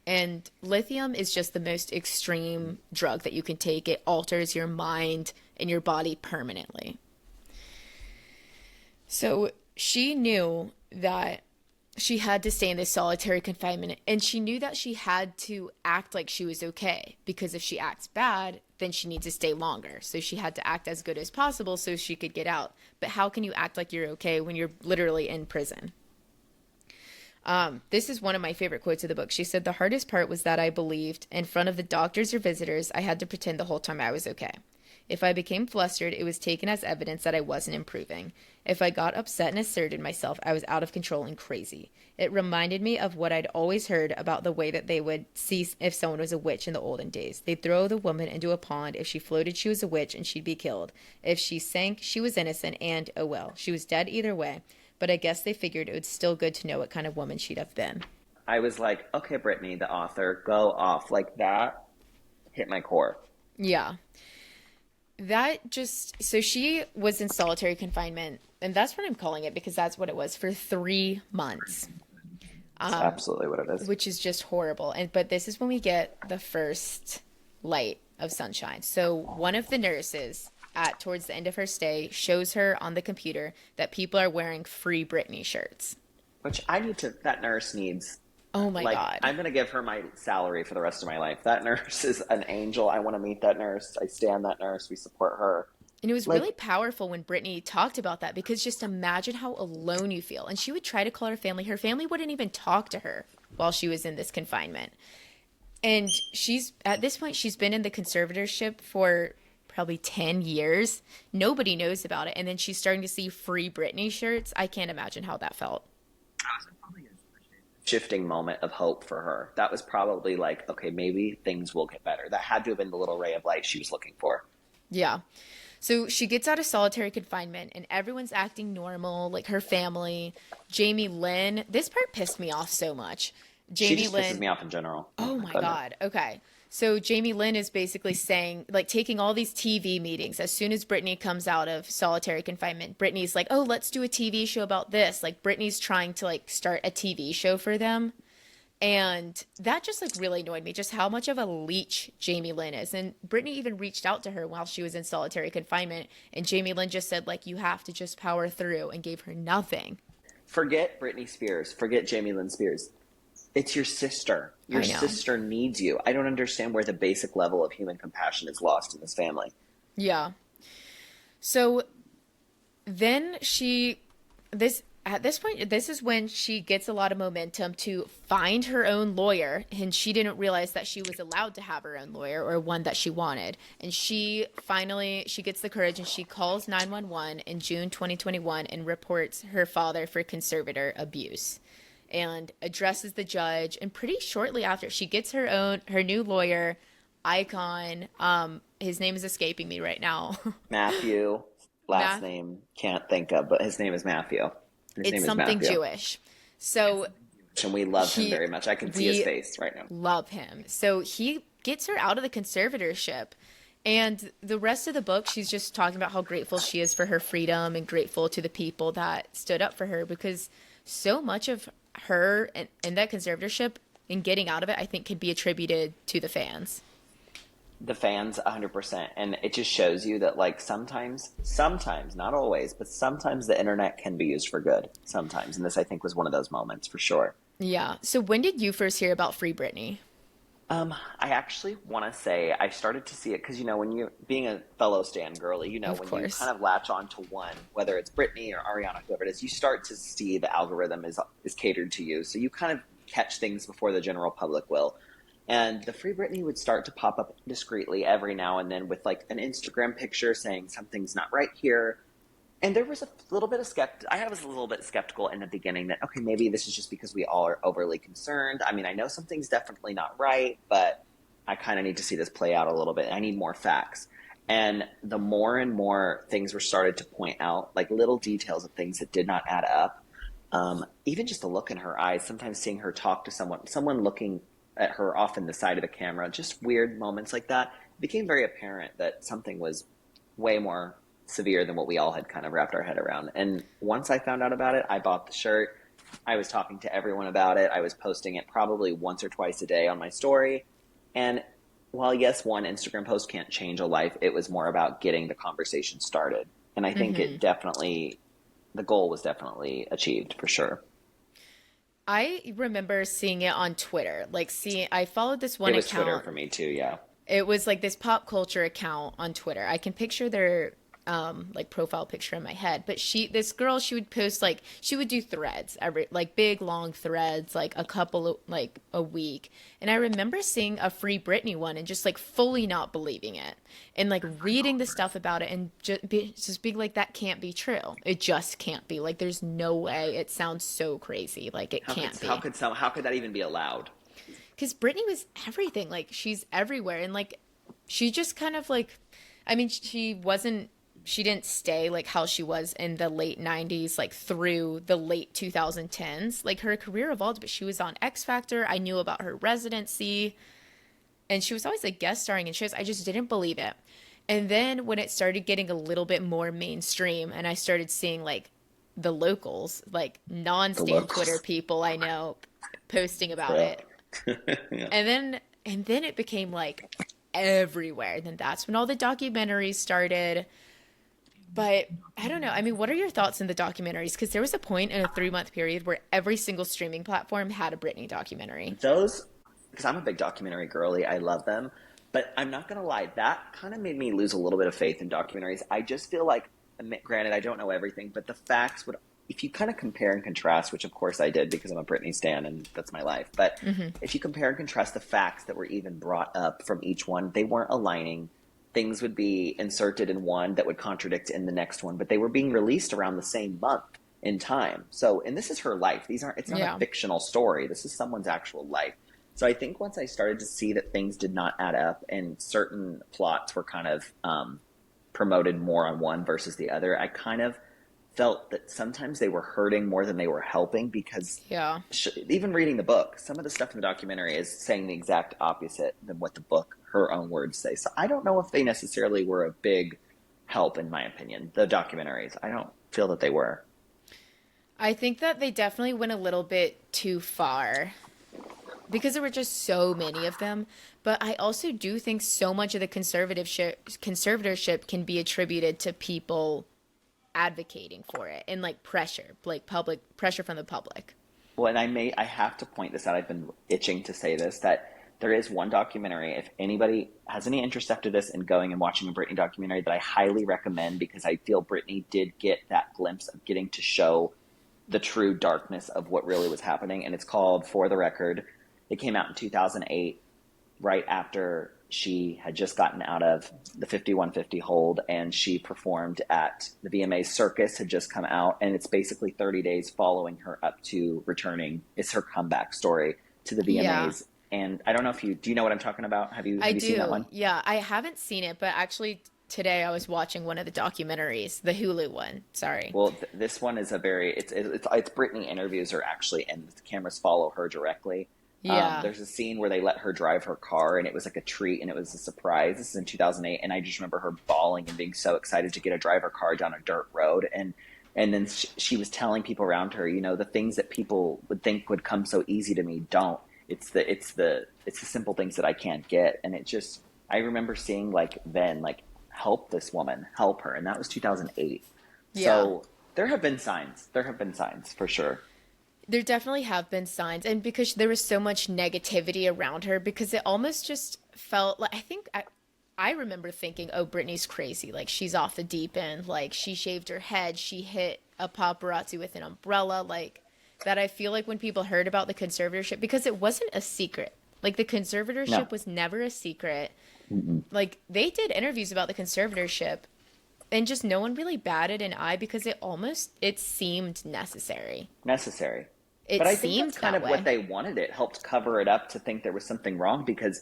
And lithium is just the most extreme drug that you can take. It alters your mind and your body permanently. So she knew that she had to stay in this solitary confinement, and she knew that she had to act like she was okay, because if she acts bad, then she needs to stay longer. So she had to act as good as possible so she could get out. But how can you act like you're okay when you're literally in prison? This is one of my favorite quotes of the book. She said, "The hardest part was that I believed in front of the doctors or visitors, I had to pretend the whole time I was okay. If I became flustered, it was taken as evidence that I wasn't improving. If I got upset and asserted myself, I was out of control and crazy. It reminded me of what I'd always heard about the way that they would see if someone was a witch in the olden days. They'd throw the woman into a pond. If she floated, she was a witch and she'd be killed. If she sank, she was innocent and, oh well, she was dead either way. But I guess they figured it was still good to know what kind of woman she'd have been." I was like, okay, Brittany, the author, go off. Like that hit my core. Yeah. That just, so she was in solitary confinement, and that's what I'm calling it because that's what it was for 3 months, That's absolutely what it is. which is just horrible. And but this is when we get the first light of sunshine. So one of the nurses at towards the end of her stay shows her on the computer that people are wearing free Britney shirts. Which that nurse needs, Oh my like, God. I'm going to give her my salary for the rest of my life. That nurse is an angel. I want to meet that nurse. I stand that nurse. We support her. And it was Like, really powerful when Brittany talked about that because just imagine how alone you feel. And she would try to call her family. Her family wouldn't even talk to her while she was in this confinement. And she's at this point, she's been in the conservatorship for probably 10 years. Nobody knows about it. And then she's starting to see free Britney shirts. I can't imagine how that felt. shifting moment of hope for her. That was probably like, okay, maybe things will get better. That had to have been the little ray of light she was looking for. Yeah. So she gets out of solitary confinement and everyone's acting normal, like her family. Jamie Lynn, this part pissed me off so much. She Jamie just Lynn, pisses me off in general. oh my Goodness. God. Okay. So Jamie Lynn is basically saying, like, taking all these TV meetings. As soon as Brittany comes out of solitary confinement, Brittany's like, oh, let's do a TV show about this. Like, Brittany's trying to, like, start a TV show for them. And that just, like, really annoyed me, just how much of a leech Jamie Lynn is. And Brittany even reached out to her while she was in solitary confinement. And Jamie Lynn just said, like, you have to just power through, and gave her nothing. Forget Britney Spears. Forget Jamie Lynn Spears. It's your sister. Your I know. sister needs you. I don't understand where the basic level of human compassion is lost in this family. Yeah. So then at this point, this is when she gets a lot of momentum to find her own lawyer, and she didn't realize that she was allowed to have her own lawyer, or one that she wanted. And she gets the courage and she calls 911 in June 2021 and reports her father for conservator abuse and addresses the judge. And pretty shortly after, she gets her new lawyer, Icon. His name is escaping me right now. Matthew, last name can't think of, but his name is Matthew. His name It's is something Matthew. Jewish. So And we love him very much. I can see his we face right now. love him. So he gets her out of the conservatorship. And the rest of the book, she's just talking about how grateful she is for her freedom and grateful to the people that stood up for her, because so much of her and that conservatorship and getting out of it, I think, could be attributed to the fans. The fans, 100%. And it just shows you that, like, sometimes, not always, but sometimes the internet can be used for good. Sometimes. And this, I think, was one of those moments for sure. Yeah. So when did you first hear about Free Britney? I actually want to say I started to see it because, when you're being a fellow Stan girly, Of when course. you kind of latch on to one, whether it's Britney or Ariana, whoever it is, you start to see the algorithm is catered to you. So you kind of catch things before the general public will. And the Free Britney would start to pop up discreetly every now and then with, like, an Instagram picture saying something's not right here. And there was a little bit of I was a little bit skeptical in the beginning that, okay, maybe this is just because we all are overly concerned. I mean, I know something's definitely not right, but I kind of need to see this play out a little bit. I need more facts. And the more and more things were started to point out, like little details of things that did not add up, even just the look in her eyes, sometimes seeing her talk to someone looking at her off in the side of the camera, just weird moments like that, it became very apparent that something was way more severe than what we all had kind of wrapped our head around. And once I found out about it, I bought the shirt. I was talking to everyone about it. I was posting it probably once or twice a day on my story. And while, yes, one Instagram post can't change a life, it was more about getting the conversation started. And I think the goal was definitely achieved for sure. I remember seeing it on Twitter. I followed this one It was account. Twitter for me too, yeah. It was like this pop culture account on Twitter. I can picture their like profile picture in my head, but this girl, she would post like, she would do threads every, like big long threads, like a couple of, like a week. And I remember seeing a Free Britney one and just like fully not believing it, and like reading the stuff about it and just being like, that can't be true. It just can't be. Like, there's no way. It sounds so crazy. Like, it can't be. How could that even be allowed? Because Britney was everything. Like, she's everywhere. And like, she just kind of like, I mean, she didn't stay like how she was in the late 90s, like through the late 2010s. Like, her career evolved, but she was on X Factor. I knew about her residency, and she was always like guest starring in shows. I just didn't believe it. And then when it started getting a little bit more mainstream and I started seeing like the locals, like non-stan Twitter people I know posting about Yeah. it. Yeah. And then it became like everywhere. Then that's when all the documentaries started. But I don't know. I mean, what are your thoughts on the documentaries? Because there was a point in a 3-month period where every single streaming platform had a Britney documentary. Those, because I'm a big documentary girly, I love them. But I'm not going to lie, that kind of made me lose a little bit of faith in documentaries. I just feel like, granted, I don't know everything, but the facts would, if you kind of compare and contrast, which of course I did because I'm a Britney stan and that's my life. But if you compare and contrast the facts that were even brought up from each one, they weren't aligning. Things would be inserted in one that would contradict in the next one, but they were being released around the same month in time. So, and this is her life. It's not Yeah. a fictional story. This is someone's actual life. So I think once I started to see that things did not add up and certain plots were kind of promoted more on one versus the other, I kind of felt that sometimes they were hurting more than they were helping, because Yeah. even reading the book, some of the stuff in the documentary is saying the exact opposite than what the book, her own words, say. So I don't know if they necessarily were a big help, in my opinion, the documentaries. I don't feel that they were. I think that they definitely went a little bit too far because there were just so many of them. But I also do think so much of the conservatorship can be attributed to people advocating for it and like pressure, like public pressure from the public. Well, and I have to point this out. I've been itching to say this, that there is one documentary. If anybody has any interest after this in going and watching a Britney documentary, that I highly recommend, because I feel Britney did get that glimpse of getting to show the true darkness of what really was happening. And it's called For the Record. It came out in 2008, right after she had just gotten out of the 5150 hold, and she performed at the VMAs. Circus had just come out, and it's basically 30 days following her up to returning. It's her comeback story to the Yeah, VMAs. And I don't know if do you know what I'm talking about? I Have you seen that do. one? Yeah, I haven't seen it, but actually today I was watching one of the documentaries, the Hulu one. Sorry. Well, this one is a very it's Britney interviews her actually, and the cameras follow her directly. Yeah. There's a scene where they let her drive her car, and it was like a treat, and it was a surprise. This is in 2008, and I just remember her bawling and being so excited to get to drive her car down a dirt road, and then she was telling people around her, the things that people would think would come so easy to me don't. It's the simple things that I can't get, and it just, I remember seeing like then like, help this woman, help her, and that was 2008. Yeah. So there have been signs. There have been signs for sure. There definitely have been signs, and because there was so much negativity around her, because it almost just felt like, I remember thinking, oh, Britney's crazy, like she's off the deep end, like she shaved her head, she hit a paparazzi with an umbrella, like that. I feel like when people heard about the conservatorship, because it wasn't a secret, like the No. conservatorship was never a secret, like they did interviews about the conservatorship, and just no one really batted an eye because it seemed necessary. Necessary. It But I think seemed that's kind that of what way. they wanted. It helped cover it up to think there was something wrong, because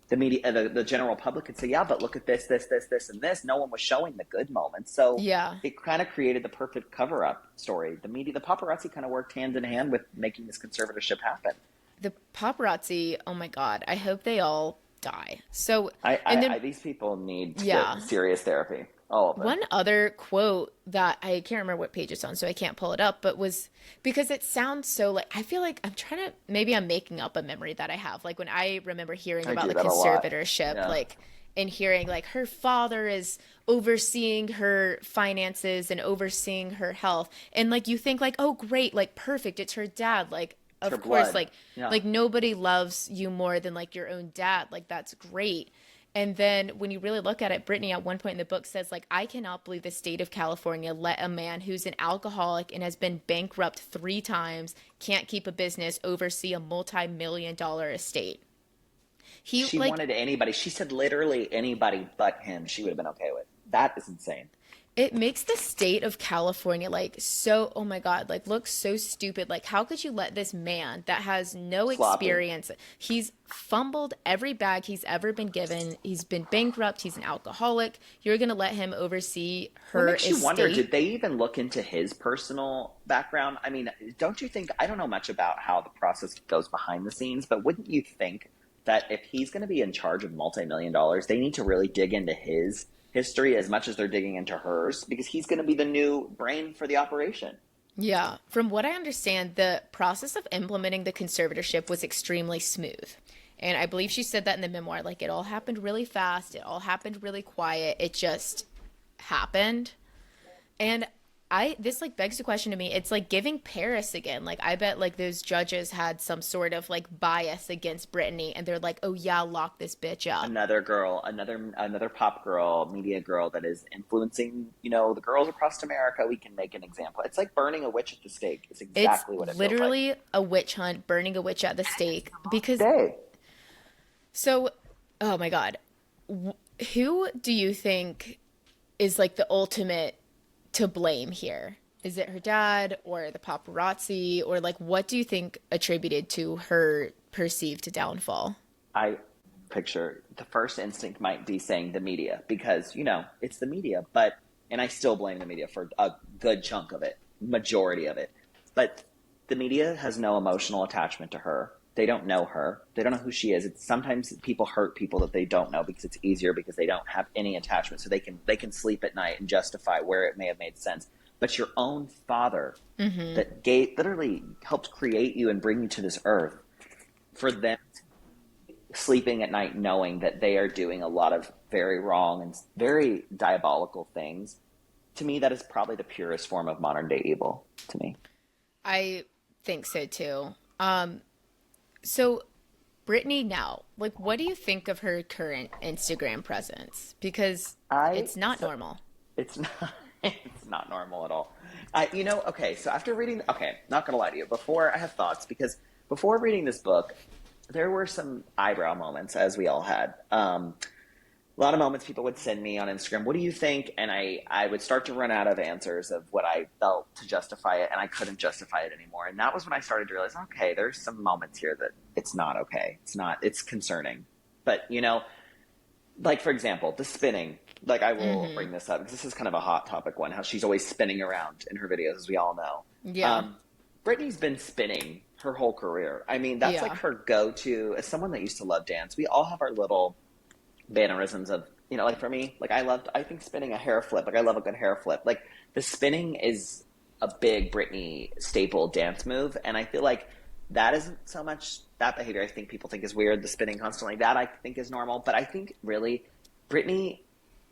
the media, the general public could say, yeah, but look at this, this, this, this, and this. No one was showing the good moments. So Yeah. it kind of created the perfect cover up story. The media, the paparazzi kind of worked hand in hand with making this conservatorship happen. The paparazzi, oh my God, I hope they all die. So, and then, These people need to get yeah, serious therapy. All of them. one other quote that I can't remember what page it's on, so I can't pull it up, but was because it sounds so like, I feel like maybe I'm making up a memory that I have. Like when I remember hearing I about do the that a lot. conservatorship, Yeah. like, and hearing like her father is overseeing her finances and overseeing her health. And like you think like, oh great, like perfect, it's her dad. Like, It's her of course, blood. Yeah. like nobody loves you more than like your own dad. Like that's great. And then when you really look at it, Brittany at one point in the book says, like, I cannot believe the state of California let a man who's an alcoholic and has been bankrupt 3 times, can't keep a business, oversee a multi-million-dollar estate. He, She like, wanted anybody. She said literally anybody but him she would have been okay with. That is insane. it makes the state of California like so, oh my God, like look so stupid. Like, how could you let this man that has no Sloppy. experience? He's fumbled every bag he's ever been given. He's been bankrupt. He's an alcoholic. You're going to let him oversee What her makes you wonder, did estate? they even look into his personal background? I mean, don't you think, I don't know much about how the process goes behind the scenes, but wouldn't you think that if he's going to be in charge of multi-million dollars, they need to really dig into his history as much as they're digging into hers because he's going to be the new brain for the operation. Yeah. From what I understand, the process of implementing the conservatorship was extremely smooth. And I believe she said that in the memoir. Like, it all happened really fast, it all happened really quiet. It just happened. And this like begs the question to me. It's like giving Paris again. Like, I bet like those judges had some sort of like bias against Brittany and they're like, oh yeah, lock this bitch up. Another girl, another pop girl, media girl that is influencing, the girls across America. We can make an example. It's like burning a witch at the stake. It's It's exactly what it feels like. literally a witch hunt, burning a witch at the stake. Because Day. so, oh my God, who do you think is like the ultimate to blame here? Is it her dad or the paparazzi, or like what do you think attributed to her perceived downfall? I picture the first instinct might be saying the media because, it's the media, but, and I still blame the media for a good chunk of it, majority of it. But the media has no emotional attachment to her. They don't know her. They don't know who she is. It's sometimes people hurt people that they don't know because it's easier because they don't have any attachment. So they can sleep at night and justify where it may have made sense. But your own father that literally helped create you and bring you to this earth, for them sleeping at night knowing that they are doing a lot of very wrong and very diabolical things, to me that is probably the purest form of modern day evil to me. I think so too. So Brittany now, like what do you think of her current Instagram presence? Because I it's not so normal. it's not it's not normal at all. Okay, so after reading, okay, not gonna lie to you, before I have thoughts because before reading this book, there were some eyebrow moments as we all had. A lot of moments people would send me on Instagram, what do you think? And I would start to run out of answers of what I felt to justify it, and I couldn't justify it anymore. And that was when I started to realize, okay, there's some moments here that it's not okay. It's concerning. But, like, for example, the spinning. Like, I will bring this up because this is kind of a hot topic one, how she's always spinning around in her videos, as we all know. Yeah. Brittany's been spinning her whole career. I mean, that's like Yeah. her go-to. As someone that used to love dance, we all have our little mannerisms of, like for me, like I think spinning a hair flip, like I love a good hair flip. Like the spinning is a big Britney staple dance move. And I feel like that isn't so much that behavior I think people think is weird, the spinning constantly. That I think is normal. But I think really Britney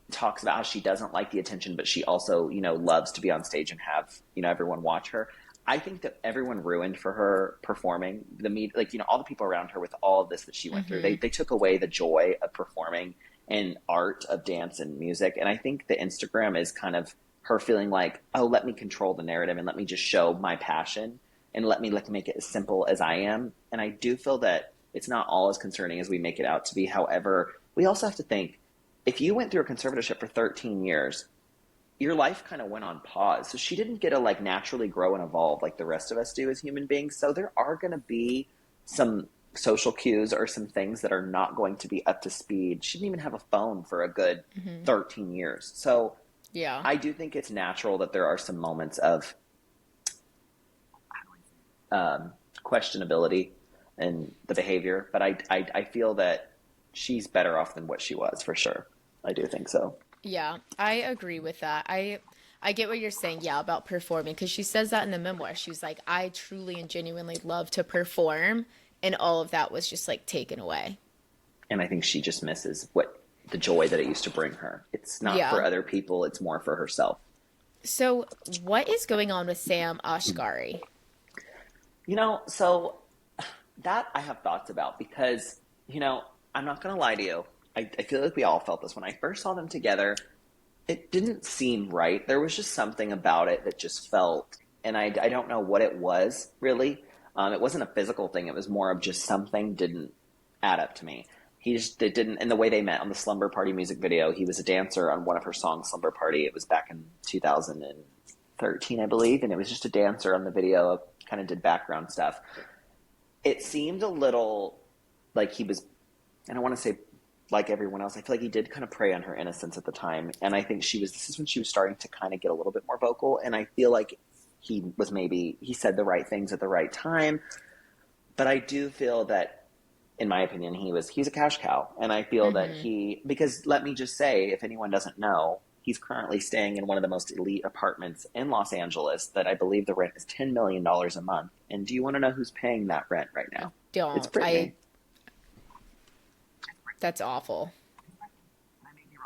talks about how she doesn't like the attention, but she also, loves to be on stage and have, everyone watch her. I think that everyone ruined for her performing the meet, like, all the people around her with all of this that she went through. They took away the joy of performing and art of dance and music. And I think the Instagram is kind of her feeling like, oh, let me control the narrative and let me just show my passion and let me like make it as simple as I am. And I do feel that it's not all as concerning as we make it out to be. However, we also have to think if you went through a conservatorship for 13 years, your life kind of went on pause. So she didn't get to like naturally grow and evolve like the rest of us do as human beings. So there are going to be some social cues or some things that are not going to be up to speed. She didn't even have a phone for a good 13 years. So Yeah. I do think it's natural that there are some moments of questionability in the behavior, but I feel that she's better off than what she was for sure. I do think so. Yeah, I agree with that. I get what you're saying, yeah, about performing because she says that in the memoir. She was like, I truly and genuinely love to perform, and all of that was just like taken away. And I think she just misses what the joy that it used to bring her. It's not for Yeah. other people, it's more for herself. So, what is going on with Sam Ashgari? So that I have thoughts about because, I'm not going to lie to you. I feel like we all felt this when I first saw them together. It didn't seem right. There was just something about it that just felt, and I don't know what it was really. It wasn't a physical thing. It was more of just something didn't add up to me. He just it didn't. And the way they met on the Slumber Party music video, he was a dancer on one of her songs, Slumber Party. It was back in 2013, I believe, and it was just a dancer on the video. Kind of did background stuff. It seemed a little like he was. I don't want to say like everyone else. I feel like he did kind of prey on her innocence at the time, and I think she was. This is when she was starting to kind of get a little bit more vocal, and I feel like he said the right things at the right time, but I do feel that, in my opinion, he's a cash cow, and I feel that Hmm. because let me just say, if anyone doesn't know, he's currently staying in one of the most elite apartments in Los Angeles. That I believe the rent is $10 million a month. And do you want to know who's paying that rent right now? It's Don't. Britney. That's awful.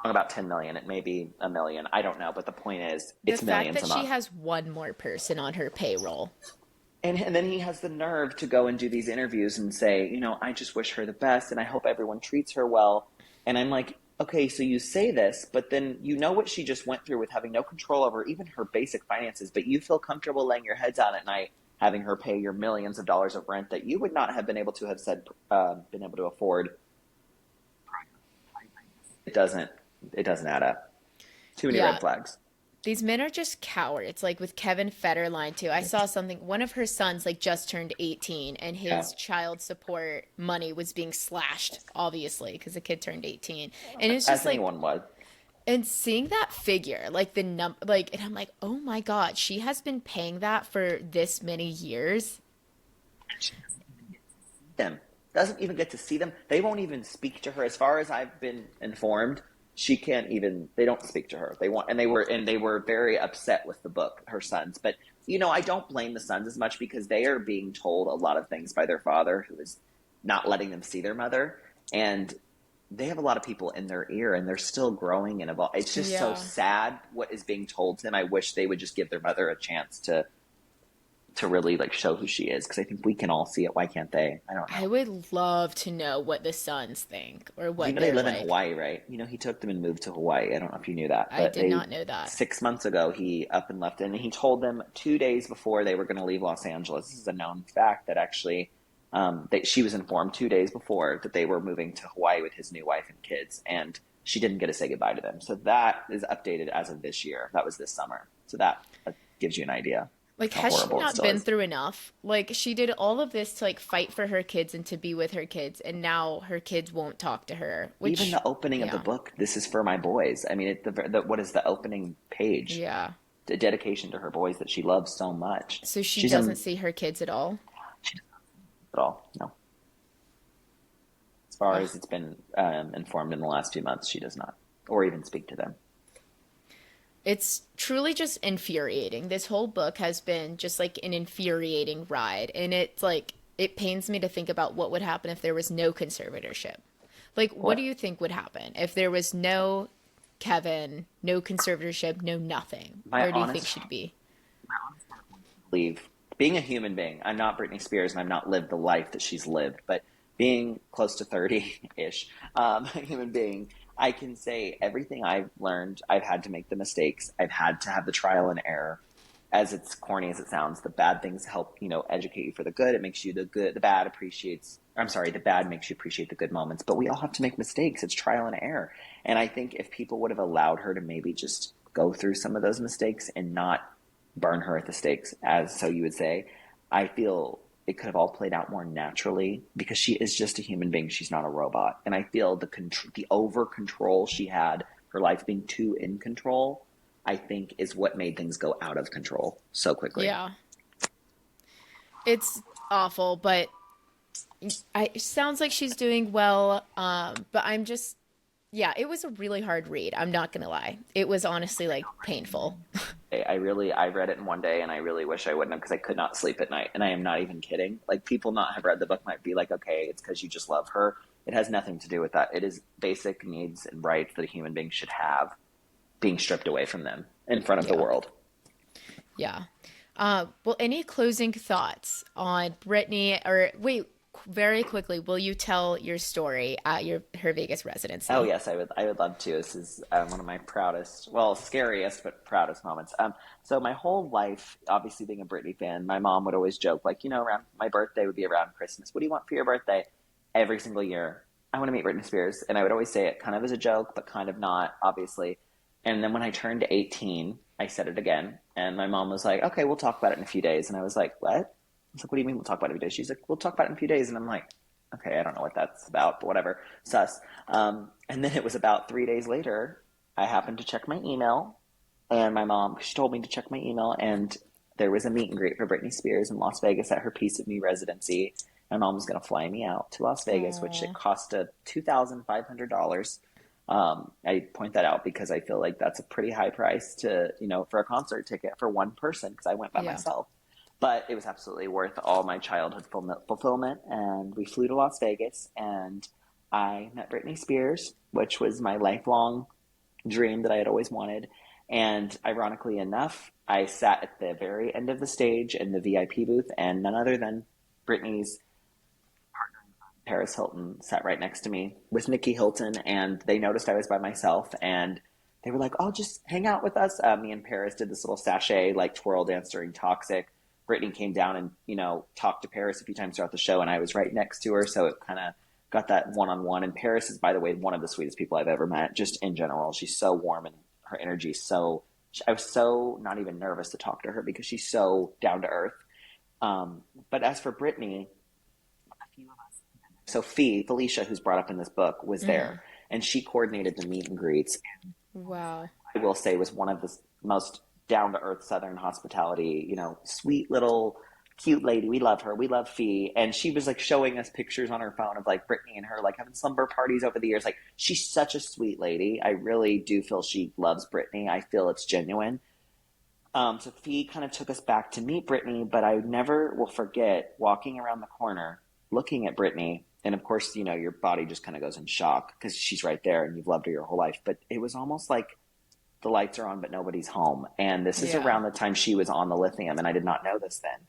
About 10 million. It may be a million. I don't know, but the point is, The it's fact millions that a she month. has one more person on her payroll. And then he has the nerve to go and do these interviews and say, I just wish her the best and I hope everyone treats her well. And I'm like, okay, so you say this, but then you know what she just went through with having no control over even her basic finances, but you feel comfortable laying your head down at night, having her pay your millions of dollars of rent that you would not have been able to have been able to afford. It doesn't, it doesn't add up. Too many Yeah, red flags. these men are just cowards. Like with Kevin Federline too. I saw something. One of her sons like just turned 18, and Yeah. his child support money was being slashed, obviously, because the kid turned 18. And it's just As like, anyone would. and seeing that figure, like like, and I'm like, oh my God, she has been paying that for this many years. Them. Doesn't even get to see them. They won't even speak to her. As far as I've been informed, she can't even. They don't speak to her. They want, and they were very upset with the book. Her sons, but I don't blame the sons as much because they are being told a lot of things by their father, who is not letting them see their mother, and they have a lot of people in their ear, and they're still growing and evolving. It's just so Yeah. sad what is being told to them. I wish they would just give their mother a chance to really like show who she is because I think we can all see it. Why can't they? I don't I know. would love to know what the sons think or what They they're live in like. Hawaii, right? He took them and moved to Hawaii. I don't know if you knew that, I but did not know that. 6 months ago he up and left, and he told them 2 days before they were going to leave Los Angeles. This is a known fact that actually that she was informed 2 days before that they were moving to Hawaii with his new wife and kids, and she didn't get to say goodbye to them. So that is updated as of this year. That was this summer. So that gives you an idea Like, how has she horrible it not still been is. through enough? Like, she did all of this to like fight for her kids and to be with her kids, and now her kids won't talk to her. Even Which, the opening of the yeah, book, this is for my boys. I mean, what is the opening page? yeah. The dedication to her boys that she loves so much. So she She's doesn't see her kids at all. she doesn't at all. No, as far Ugh. as it's been informed in the last 2 months, she does not, or even speak to them. It's truly just infuriating. This whole book has been just like an infuriating ride, and it's like it pains me to think about what would happen if there was no conservatorship. Like, what do What you think would happen if there was no Kevin, no conservatorship, no nothing? my Where do you think honest she'd be? believe, being a human being, I'm not Britney Spears and I've not lived the life that she's lived, but being close to 30-ish, a human being, I can say everything I've learned, I've had to make the mistakes. I've had to have the trial and error. As it's corny as it sounds, the bad things help, educate you for the good. It makes you the good, the bad appreciates, I'm sorry, the bad makes you appreciate the good moments. But we all have to make mistakes. It's trial and error. And I think if people would have allowed her to maybe just go through some of those mistakes and not burn her at the stakes, as so you would say, I feel it could have all played out more naturally because she is just a human being. She's not a robot. And I feel the over control she had, her life being too in control, I think is what made things go out of control so quickly. Yeah, it's awful, but it sounds like she's doing well. But I'm just, yeah, it was a really hard read. I'm not gonna lie. It was honestly like painful. I read it in one day and I really wish I wouldn't have because I could not sleep at night. And I am not even kidding. Like people not have read the book might be like, okay, it's because you just love her. It has nothing to do with that. It is basic needs and rights that a human being should have being stripped away from them in front of the Yeah, world. yeah. Well, any closing thoughts on Brittany? Or wait, very quickly, will you tell your story at her Vegas Oh residency? yes, I would. I would love to. This is one of my proudest, well, scariest but proudest moments. So my whole life, obviously being a Britney fan, my mom would always joke, like, around my birthday would be around Christmas. What do you want for your birthday? Every single year, I want to meet Britney Spears, and I would always say it kind of as a joke, but kind of not, obviously. And then when I turned 18, I said it again, and my mom was like, "Okay, we'll talk about it in a few days." And I was like, "What?" I was like, "What do you mean we'll talk about it in a few days?" She's like, "We'll talk about it in a few days." And I'm like, "Okay, I don't know what that's about, but whatever." Sus. And then it was about 3 days later, I happened to check my email, and my mom, she told me to check my email, and there was a meet and greet for Britney Spears in Las Vegas at her Piece of Me residency. My mom was going to fly me out to Las Vegas, which it Oh, cost $2,500. I point that out because I feel like that's a pretty high price to, for a concert ticket for one person, because I went by yeah. myself. But it was absolutely worth all my childhood fulfillment. And we flew to Las Vegas, and I met Britney Spears, which was my lifelong dream that I had always wanted. And ironically enough, I sat at the very end of the stage in the VIP booth, and none other than Britney's Paris Hilton sat right next to me with Nikki Hilton, and they noticed I was by myself, and they were like, "Oh, just hang out with us." Me and Paris did this little sachet like twirl dance during Toxic. Brittany came down and talked to Paris a few times throughout the show, and I was right next to her, so it kind of got that one on one. And Paris is, by the way, one of the sweetest people I've ever met. Just in general, she's so warm, and her energy is so. I was so not even nervous to talk to her because she's so down to earth. But as for Brittany, so Felicia, who's brought up in this book, was Hmm. there, and she coordinated the meet and greets. Wow. I will say was one of the most down to earth Southern hospitality, sweet little cute lady. We love her. We love Fee. And she was like showing us pictures on her phone of like Brittany and her like having slumber parties over the years. Like she's such a sweet lady. I really do feel she loves Brittany. I feel it's genuine. So Fee kind of took us back to meet Brittany, but I never will forget walking around the corner, looking at Brittany. And of course, your body just kind of goes in shock because she's right there and you've loved her your whole life. But it was almost like the lights are on, but nobody's home. And this is Yeah. around the time she was on the lithium, and I did not know this then.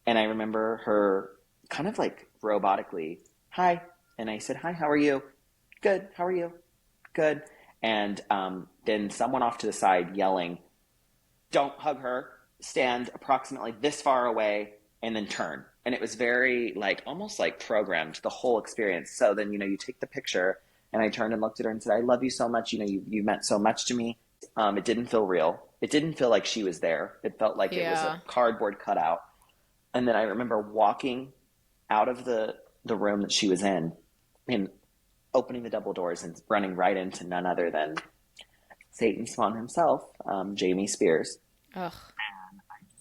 And I remember her kind of like robotically, "Hi." And I said, "Hi, how are you?" "Good. How are you?" "Good." And then someone off to the side yelling, "Don't hug her. Stand approximately this far away and then turn." And it was very like almost like programmed the whole experience. So then, you take the picture, and I turned and looked at her and said, "I love you so much. You meant so much to me." It didn't feel real. It didn't feel like she was there. It felt like it was a Yeah. cardboard cutout. And then I remember walking out of the room that she was in and opening the double doors and running right into none other than Satan Spawn himself, Jamie Spears. Ugh.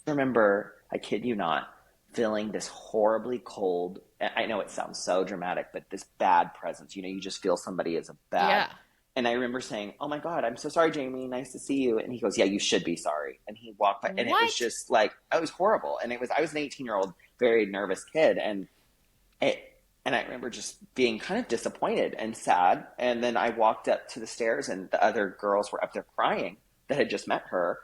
I remember, I kid you not, feeling this horribly cold. I know it sounds so dramatic, but this bad presence. You just feel somebody is a bad. Yeah. And I remember saying, "Oh my God, I'm so sorry, Jamie. Nice to see you." And he goes, "Yeah, you should be sorry." And he walked by, and it was What? just like, it was horrible. And I was an 18-year-old, very nervous kid. It, and I remember just being kind of disappointed and sad. And then I walked up to the stairs, and the other girls were up there crying that had just met her,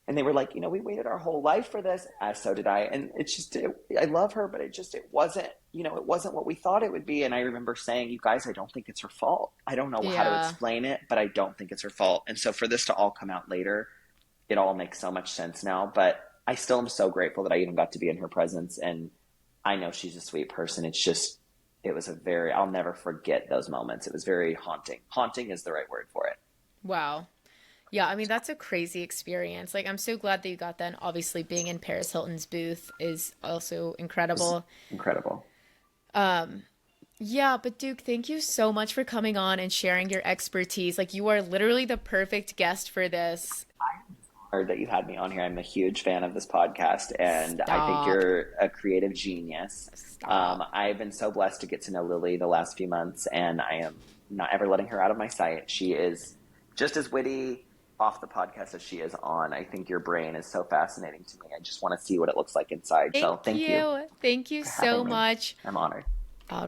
and they were like, "We waited our whole life for this." As so did I. And it's just, I love her, but it wasn't, it wasn't what we thought it would be. And I remember saying, "You guys, I don't think it's her fault. I don't know how to Yeah. explain it, but I don't think it's her fault." And so for this to all come out later, it all makes so much sense now. But I still am so grateful that I even got to be in her presence. And I know she's a sweet person. It's just, it was I'll never forget those moments. It was very haunting. Haunting is the right word for it. Wow. Yeah, I mean, that's a crazy experience. Like, I'm so glad that you got that. And obviously, being in Paris Hilton's booth is also It was incredible. incredible. Yeah, but Duke, thank you so much for coming on and sharing your expertise. Like, you are literally the perfect guest for this. Heard that you had me on here. I'm a huge fan of this podcast, and I think Stop. you're a creative genius. Stop. I've been so blessed to get to know Lily the last few months, and I am not ever letting her out of my sight. She is just as witty off the podcast as she is on. I think your brain is so fascinating to me. I just want to see what it looks like inside. So Thank thank you you. Thank you for having so me. much. I'm honored.